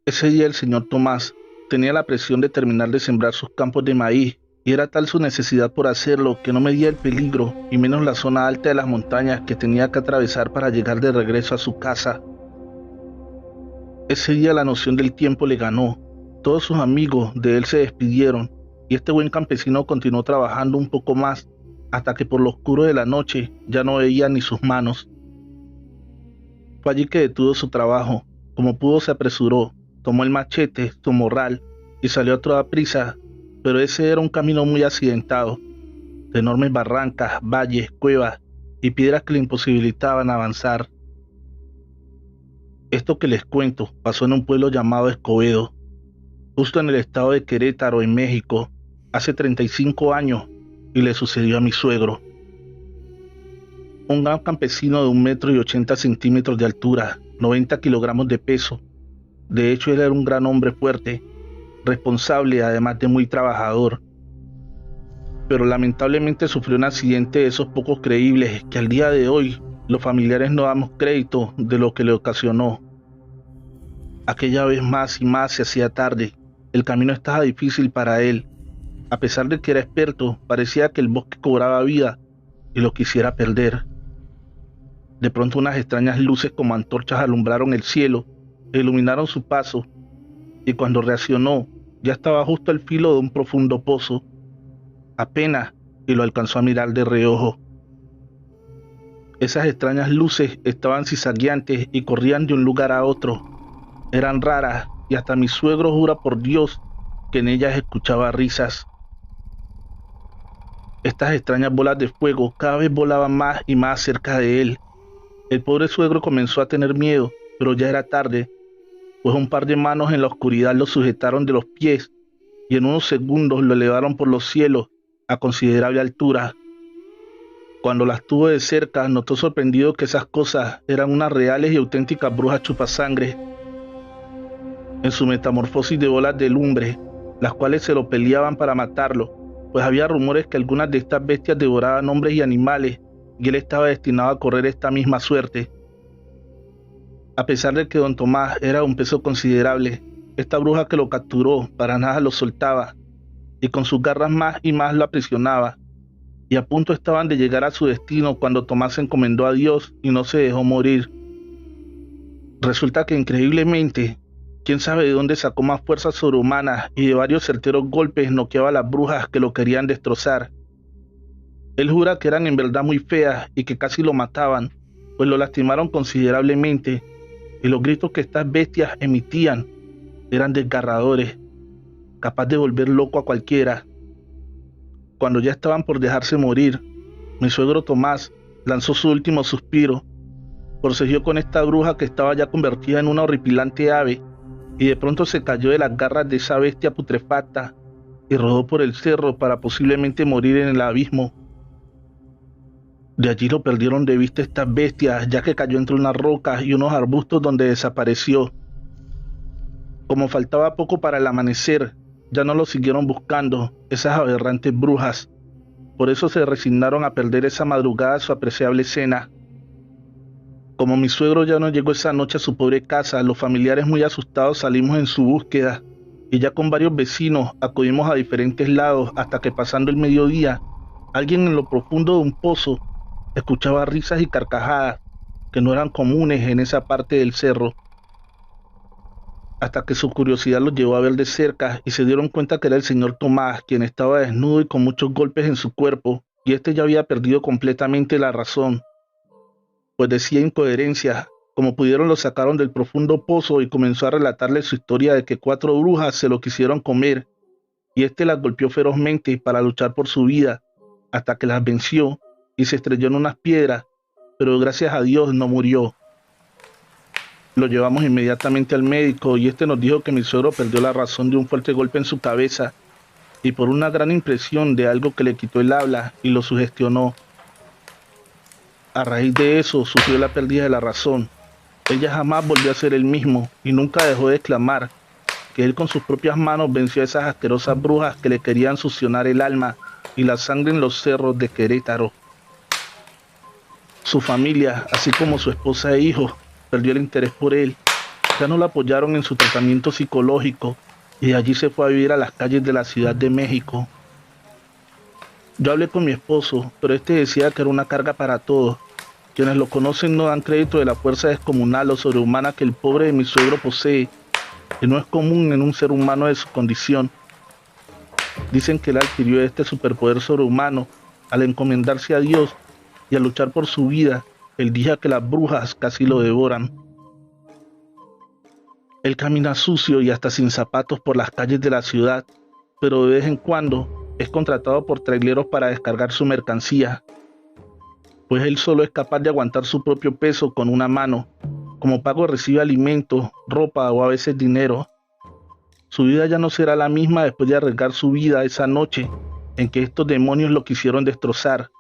Ese día el señor Tomás tenía la presión de terminar de sembrar sus campos de maíz, y era tal su necesidad por hacerlo que no medía el peligro, y menos la zona alta de las montañas que tenía que atravesar para llegar de regreso a su casa. Ese día la noción del tiempo le ganó. Todos sus amigos de él se despidieron, y este buen campesino continuó trabajando un poco más, hasta que por lo oscuro de la noche ya no veía ni sus manos. Fue allí que detuvo su trabajo. Como pudo se apresuró, tomó el machete, su morral, y salió a toda prisa, pero ese era un camino muy accidentado, de enormes barrancas, valles, cuevas y piedras que le imposibilitaban avanzar. Esto que les cuento pasó en un pueblo llamado Escobedo, justo en el estado de Querétaro, en México, hace 35 años, y le sucedió a mi suegro. Un gran campesino de 1,80 m de altura, 90 kilogramos de peso. De hecho, él era un gran hombre fuerte, responsable, además de muy trabajador. Pero lamentablemente sufrió un accidente de esos pocos creíbles que al día de hoy los familiares no damos crédito de lo que le ocasionó. Aquella vez más y más se hacía tarde. El camino estaba difícil para él. A pesar de que era experto, parecía que el bosque cobraba vida y lo quisiera perder. De pronto unas extrañas luces como antorchas alumbraron el cielo e iluminaron su paso, y cuando reaccionó, ya estaba justo al filo de un profundo pozo. Apenas y lo alcanzó a mirar de reojo. Esas extrañas luces estaban zigzagueantes y corrían de un lugar a otro. Eran raras, y hasta mi suegro jura por Dios que en ellas escuchaba risas. Estas extrañas bolas de fuego cada vez volaban más y más cerca de él. El pobre suegro comenzó a tener miedo, pero ya era tarde, pues un par de manos en la oscuridad lo sujetaron de los pies y en unos segundos lo elevaron por los cielos a considerable altura. Cuando las tuvo de cerca, notó sorprendido que esas cosas eran unas reales y auténticas brujas chupasangre. En su metamorfosis de bolas de lumbre, las cuales se lo peleaban para matarlo, pues había rumores que algunas de estas bestias devoraban hombres y animales, y él estaba destinado a correr esta misma suerte. A pesar de que don Tomás era un peso considerable, esta bruja que lo capturó para nada lo soltaba, y con sus garras más y más lo aprisionaba, y a punto estaban de llegar a su destino cuando Tomás se encomendó a Dios y no se dejó morir. Resulta que increíblemente, quién sabe de dónde sacó más fuerzas sobrehumanas y de varios certeros golpes noqueaba a las brujas que lo querían destrozar. Él jura que eran en verdad muy feas y que casi lo mataban, pues lo lastimaron considerablemente, y los gritos que estas bestias emitían eran desgarradores, capaz de volver loco a cualquiera. Cuando ya estaban por dejarse morir, Mi suegro Tomás lanzó su último suspiro, forcejeó con esta bruja que estaba ya convertida en una horripilante ave, y de pronto se cayó de las garras de esa bestia putrefacta y rodó por el cerro para posiblemente morir en el abismo. De allí lo perdieron de vista estas bestias, ya que cayó entre unas rocas y unos arbustos donde desapareció. Como faltaba poco para el amanecer, ya no lo siguieron buscando esas aberrantes brujas. Por eso se resignaron a perder esa madrugada su apreciable cena. Como mi suegro ya no llegó esa noche a su pobre casa, los familiares muy asustados salimos en su búsqueda, y ya con varios vecinos acudimos a diferentes lados hasta que pasando el mediodía, alguien en lo profundo de un pozo escuchaba risas y carcajadas que no eran comunes en esa parte del cerro, hasta que su curiosidad los llevó a ver de cerca y se dieron cuenta que era el señor Tomás, quien estaba desnudo y con muchos golpes en su cuerpo, y este ya había perdido completamente la razón, pues decía incoherencias. Como pudieron lo sacaron del profundo pozo y comenzó a relatarle su historia de que 4 brujas se lo quisieron comer, y este las golpeó ferozmente para luchar por su vida, hasta que las venció y se estrelló en unas piedras, pero gracias a Dios no murió. Lo llevamos inmediatamente al médico y este nos dijo que mi suegro perdió la razón de un fuerte golpe en su cabeza y por una gran impresión de algo que le quitó el habla y lo sugestionó. A raíz de eso sufrió la pérdida de la razón. Ella jamás volvió a ser el mismo y nunca dejó de exclamar que él con sus propias manos venció a esas asquerosas brujas que le querían succionar el alma y la sangre en los cerros de Querétaro. Su familia, así como su esposa e hijos, perdió el interés por él. Ya no lo apoyaron en su tratamiento psicológico y de allí se fue a vivir a las calles de la Ciudad de México. Yo hablé con mi esposo, pero este decía que era una carga para todos. Quienes lo conocen no dan crédito de la fuerza descomunal o sobrehumana que el pobre de mi suegro posee, que no es común en un ser humano de su condición. Dicen que él adquirió este superpoder sobrehumano al encomendarse a Dios y a luchar por su vida el día que las brujas casi lo devoran. Él camina sucio y hasta sin zapatos por las calles de la ciudad, pero de vez en cuando es contratado por traileros para descargar su mercancía, pues él solo es capaz de aguantar su propio peso con una mano. Como pago recibe alimentos, ropa o a veces dinero. Su vida ya no será la misma después de arriesgar su vida esa noche en que estos demonios lo quisieron destrozar.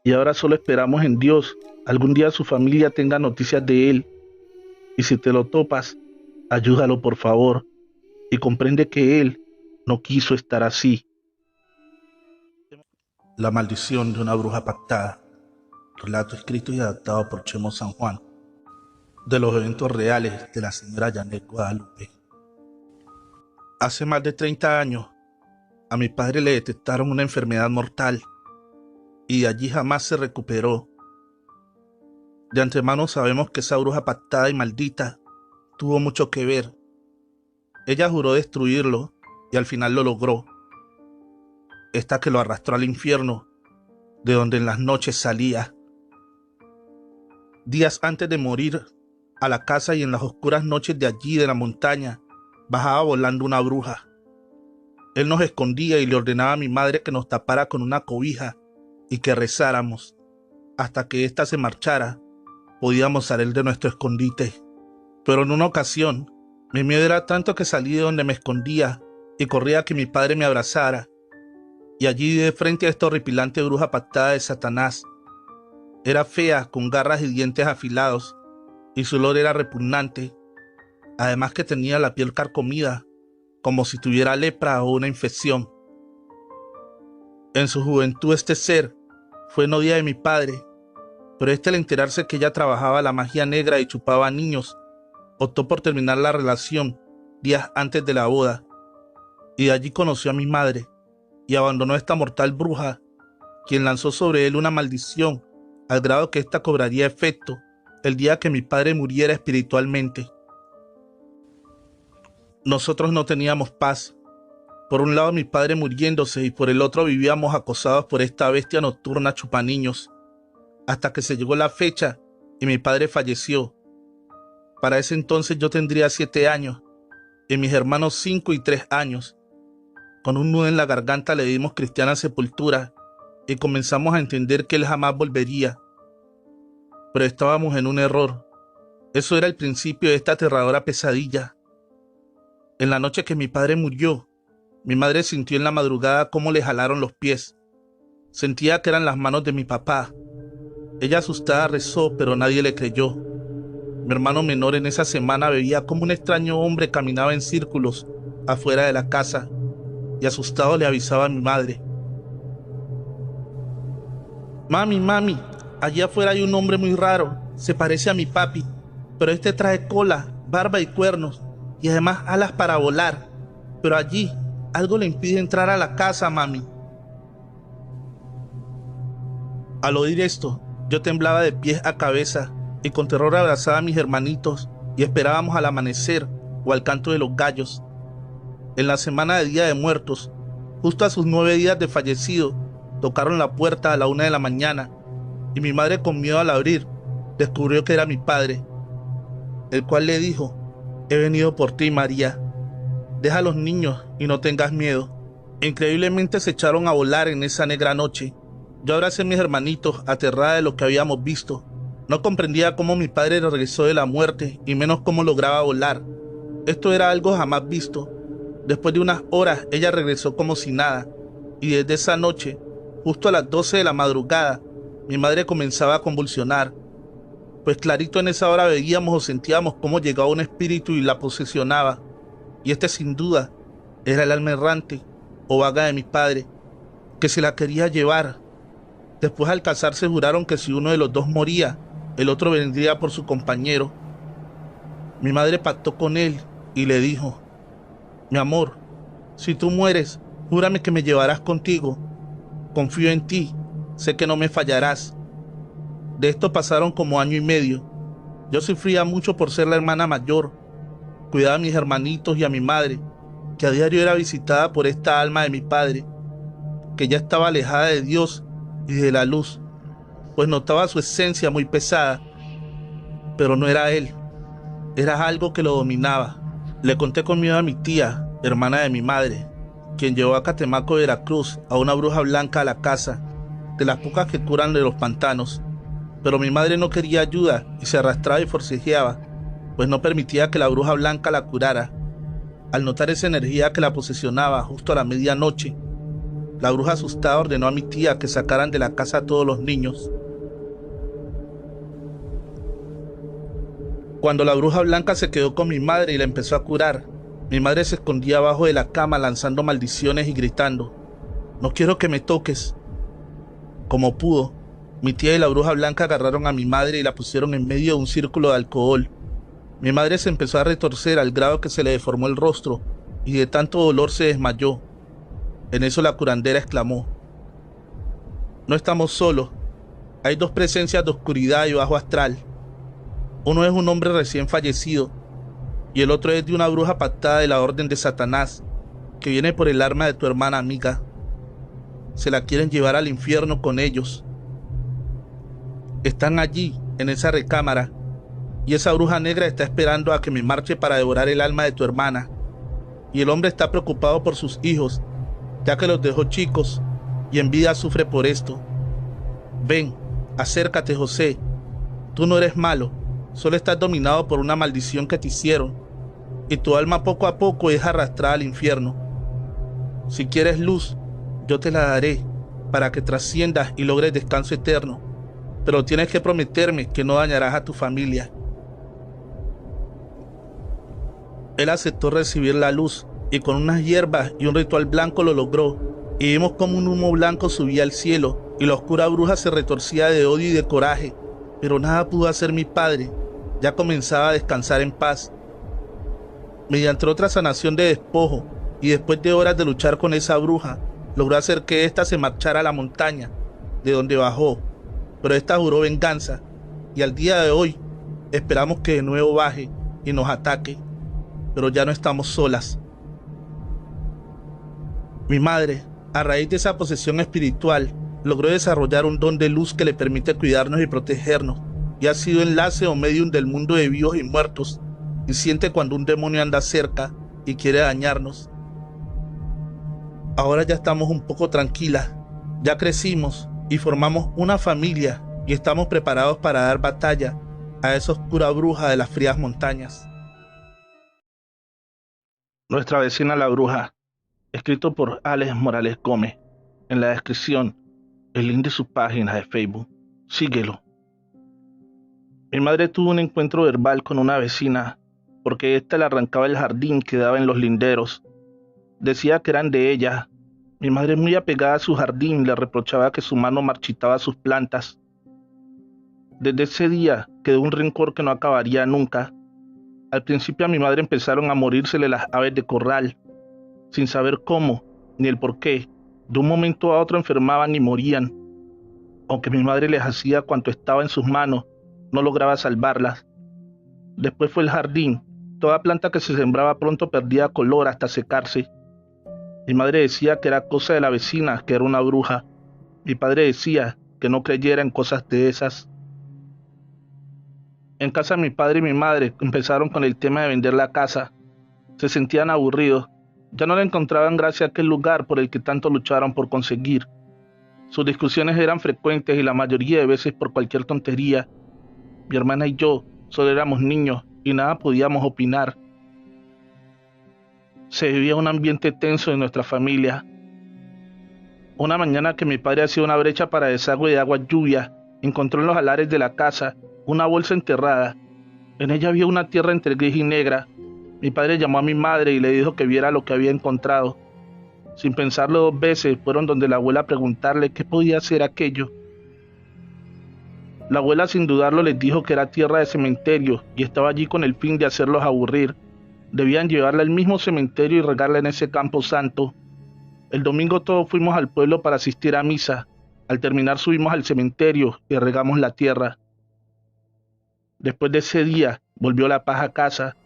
Y ahora solo esperamos en Dios algún día su familia tenga noticias de él. Y si te lo topas, ayúdalo por favor y comprende que él no quiso estar así. La maldición de una bruja pactada. Relato escrito y adaptado por Chemo San Juan. De los eventos reales de la señora Janet Guadalupe. Hace más de 30 años, a mi padre le detectaron una enfermedad mortal y de allí jamás se recuperó. De antemano sabemos que esa bruja pactada y maldita tuvo mucho que ver. Ella juró destruirlo y al final lo logró. Esta que lo arrastró al infierno, de donde en las noches salía. Días antes de morir, a la casa y en las oscuras noches de allí de la montaña, bajaba volando una bruja. Él nos escondía y le ordenaba a mi madre que nos tapara con una cobija y que rezáramos. Hasta que ésta se marchara, podíamos salir de nuestro escondite. Pero en una ocasión, mi miedo era tanto que salí de donde me escondía y corría a que mi padre me abrazara. Y allí de frente a esta horripilante bruja pactada de Satanás. Era fea, con garras y dientes afilados, y su olor era repugnante, además que tenía la piel carcomida, como si tuviera lepra o una infección. En su juventud este ser fue novia de mi padre, pero al enterarse que ella trabajaba la magia negra y chupaba a niños, optó por terminar la relación días antes de la boda, y de allí conoció a mi madre, y abandonó a esta mortal bruja, quien lanzó sobre él una maldición, al grado que ésta cobraría efecto el día que mi padre muriera espiritualmente. Nosotros no teníamos paz. Por un lado mi padre muriéndose y por el otro vivíamos acosados por esta bestia nocturna chupaniños, hasta que se llegó la fecha y mi padre falleció. Para ese entonces yo tendría 7 años y mis hermanos 5 y 3 años. Con un nudo en la garganta le dimos cristiana sepultura y comenzamos a entender que él jamás volvería. Pero estábamos en un error. Eso era el principio de esta aterradora pesadilla. En la noche que mi padre murió, mi madre sintió en la madrugada cómo le jalaron los pies. Sentía que eran las manos de mi papá. Ella asustada rezó, pero nadie le creyó. Mi hermano menor en esa semana veía cómo un extraño hombre caminaba en círculos afuera de la casa y asustado le avisaba a mi madre. Mami, allí afuera hay un hombre muy raro, se parece a mi papi, pero este trae cola, barba y cuernos y además alas para volar, pero allí algo le impide entrar a la casa, mami. Al oír esto, yo temblaba de pies a cabeza y con terror abrazaba a mis hermanitos y esperábamos al amanecer o al canto de los gallos. En la semana de Día de Muertos, justo a sus 9 días de fallecido, tocaron la puerta a la 1 de la mañana y mi madre, con miedo al abrir, descubrió que era mi padre, el cual le dijo: he venido por ti, María. Deja a los niños y no tengas miedo. Increíblemente se echaron a volar en esa negra noche. Yo abracé a mis hermanitos, aterrada de lo que habíamos visto. No comprendía cómo mi padre regresó de la muerte y menos cómo lograba volar. Esto era algo jamás visto. Después de unas horas, ella regresó como si nada, y desde esa noche, justo a las 12 de la madrugada, mi madre comenzaba a convulsionar, pues clarito en esa hora veíamos o sentíamos cómo llegaba un espíritu y la posesionaba, y este sin duda era el alma errante o vaga de mi padre, que se la quería llevar. Después, al casarse, juraron que si uno de los dos moría, el otro vendría por su compañero. Mi madre pactó con él y le dijo: mi amor, si tú mueres, júrame que me llevarás contigo. Confío en ti, sé que no me fallarás. De esto pasaron como 1 año y medio. Yo sufría mucho por ser la hermana mayor. Cuidaba a mis hermanitos y a mi madre, que a diario era visitada por esta alma de mi padre, que ya estaba alejada de Dios y de la luz, pues notaba su esencia muy pesada, pero no era él, era algo que lo dominaba. Le conté con miedo a mi tía, hermana de mi madre, quien llevó a Catemaco, Veracruz, a una bruja blanca a la casa, de las pocas que curan de los pantanos, pero mi madre no quería ayuda y se arrastraba y forcejeaba, pues no permitía que la bruja blanca la curara. Al notar esa energía que la posesionaba justo a la medianoche, la bruja asustada ordenó a mi tía que sacaran de la casa a todos los niños. Cuando la bruja blanca se quedó con mi madre y la empezó a curar, mi madre se escondía abajo de la cama lanzando maldiciones y gritando: no quiero que me toques. Como pudo, mi tía y la bruja blanca agarraron a mi madre y la pusieron en medio de un círculo de alcohol. Mi madre se empezó a retorcer al grado que se le deformó el rostro y de tanto dolor se desmayó. En eso la curandera exclamó: no estamos solos, hay 2 presencias de oscuridad y bajo astral. Uno es un hombre recién fallecido y el otro es de una bruja pactada de la orden de Satanás, que viene por el arma de tu hermana amiga. Se la quieren llevar al infierno con ellos. Están allí, en esa recámara, y esa bruja negra está esperando a que me marche para devorar el alma de tu hermana. Y el hombre está preocupado por sus hijos, ya que los dejó chicos y en vida sufre por esto. Ven, acércate, José. Tú no eres malo, solo estás dominado por una maldición que te hicieron, y tu alma poco a poco es arrastrada al infierno. Si quieres luz, yo te la daré, para que trasciendas y logres descanso eterno, pero tienes que prometerme que no dañarás a tu familia. Él aceptó recibir la luz, y con unas hierbas y un ritual blanco lo logró, y vimos como un humo blanco subía al cielo, y la oscura bruja se retorcía de odio y de coraje, pero nada pudo hacer mi padre. Ya comenzaba a descansar en paz. Mediante otra sanación de despojo, y después de horas de luchar con esa bruja, logró hacer que ésta se marchara a la montaña, de donde bajó, pero ésta juró venganza, y al día de hoy esperamos que de nuevo baje y nos ataque, pero ya no estamos solas. Mi madre, a raíz de esa posesión espiritual, logró desarrollar un don de luz que le permite cuidarnos y protegernos, y ha sido enlace o medium del mundo de vivos y muertos, y siente cuando un demonio anda cerca y quiere dañarnos. Ahora ya estamos un poco tranquilas, Ya crecimos y formamos una familia y estamos preparados para dar batalla a esa oscura bruja de las frías montañas. Nuestra vecina la bruja, escrito por Alex Morales Gómez. En la descripción, el link de su página de Facebook. Síguelo. Mi madre tuvo un encuentro verbal con una vecina porque ésta le arrancaba el jardín que daba en los linderos. Decía que eran de ella. Mi madre, muy apegada a su jardín, le reprochaba que su mano marchitaba sus plantas. Desde ese día quedó un rencor que no acabaría nunca. Al principio a mi madre empezaron a morírsele las aves de corral, sin saber cómo ni el por qué. De un momento a otro enfermaban y morían. Aunque mi madre les hacía cuanto estaba en sus manos, no lograba salvarlas. Después fue el jardín. Toda planta que se sembraba pronto perdía color hasta secarse. Mi madre decía que era cosa de la vecina, que era una bruja. Mi padre decía que no creyera en cosas de esas. En casa mi padre y mi madre empezaron con el tema de vender la casa. Se sentían aburridos. Ya no le encontraban gracia a aquel lugar por el que tanto lucharon por conseguir. Sus discusiones eran frecuentes y la mayoría de veces por cualquier tontería. Mi hermana y yo solo éramos niños y nada podíamos opinar. Se vivía un ambiente tenso en nuestra familia. Una mañana que mi padre hacía una brecha para desagüe de agua lluvia, encontró en los alares de la casa una bolsa enterrada. En ella había una tierra entre gris y negra. Mi padre llamó a mi madre y le dijo que viera lo que había encontrado. Sin pensarlo dos veces, fueron donde la abuela a preguntarle qué podía ser aquello. La abuela, sin dudarlo, les dijo que era tierra de cementerio y estaba allí con el fin de hacerlos aburrir. Debían llevarla al mismo cementerio y regarla en ese campo santo. El domingo todos fuimos al pueblo para asistir a misa. Al terminar subimos al cementerio y regamos la tierra. Después de ese día volvió la paz a casa.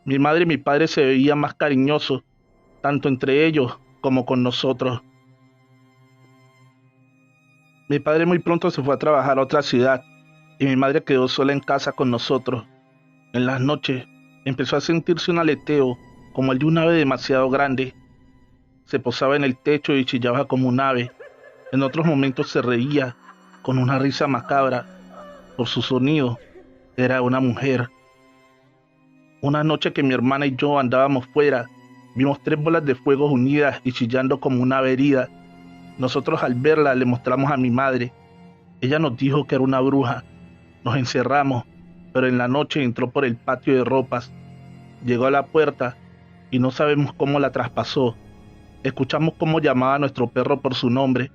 Mi madre y mi padre se veían más cariñosos, tanto entre ellos como con nosotros. Mi padre muy pronto se fue a trabajar a otra ciudad y mi madre quedó sola en casa con nosotros. En las noches empezó a sentirse un aleteo como el de un ave demasiado grande. Se posaba en el techo y chillaba como un ave. En otros momentos se reía con una risa macabra. Por su sonido era una mujer. Una noche que mi hermana y yo andábamos fuera, vimos 3 bolas de fuego unidas y chillando como una ave herida. Nosotros al verla le mostramos a mi madre. Ella nos dijo que era una bruja. Nos encerramos, pero en la noche entró por el patio de ropas. Llegó a la puerta y no sabemos cómo la traspasó. Escuchamos cómo llamaba a nuestro perro por su nombre.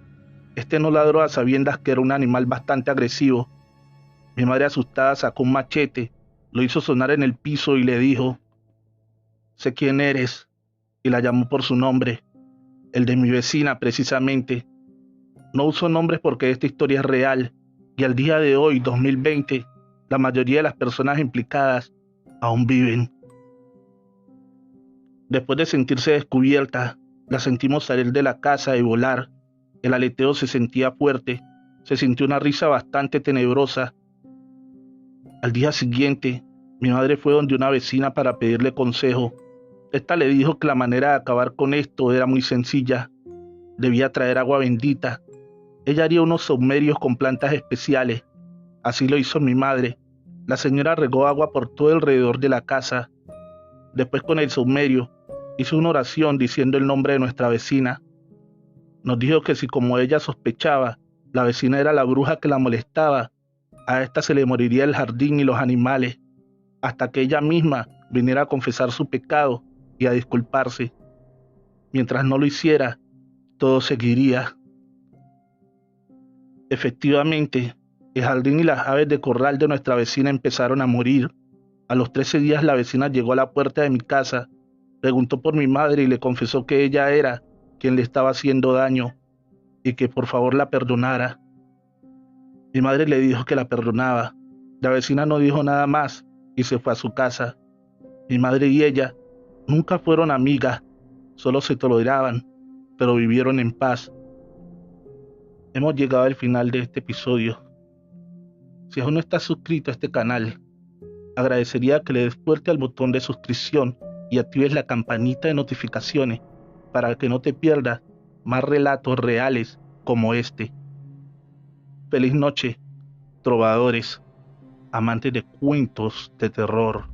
Este no ladró a sabiendas que era un animal bastante agresivo. Mi madre, asustada, sacó un machete, lo hizo sonar en el piso y le dijo: «Sé quién eres», y la llamó por su nombre, el de mi vecina precisamente. No uso nombres porque esta historia es real, y al día de hoy, 2020, la mayoría de las personas implicadas aún viven. Después de sentirse descubierta, la sentimos salir de la casa y volar. El aleteo se sentía fuerte, se sintió una risa bastante tenebrosa. Al día siguiente, mi madre fue donde una vecina para pedirle consejo. Esta le dijo que la manera de acabar con esto era muy sencilla. Debía traer agua bendita. Ella haría unos saumerios con plantas especiales. Así lo hizo mi madre. La señora regó agua por todo alrededor de la casa. Después, con el saumerio, hizo una oración diciendo el nombre de nuestra vecina. Nos dijo que si, como ella sospechaba, la vecina era la bruja que la molestaba, a esta se le moriría el jardín y los animales, hasta que ella misma viniera a confesar su pecado y a disculparse. Mientras no lo hiciera, todo seguiría. Efectivamente, el jardín y las aves de corral de nuestra vecina empezaron a morir. A los 13 días la vecina llegó a la puerta de mi casa, preguntó por mi madre y le confesó que ella era quien le estaba haciendo daño y que por favor la perdonara. Mi madre le dijo que la perdonaba. La vecina no dijo nada más y se fue a su casa. Mi madre y ella nunca fueron amigas, solo se toleraban, pero vivieron en paz. Hemos llegado al final de este episodio. Si aún no estás suscrito a este canal, agradecería que le des fuerte al botón de suscripción y actives la campanita de notificaciones para que no te pierdas más relatos reales como este. Feliz noche, trovadores, amantes de cuentos de terror.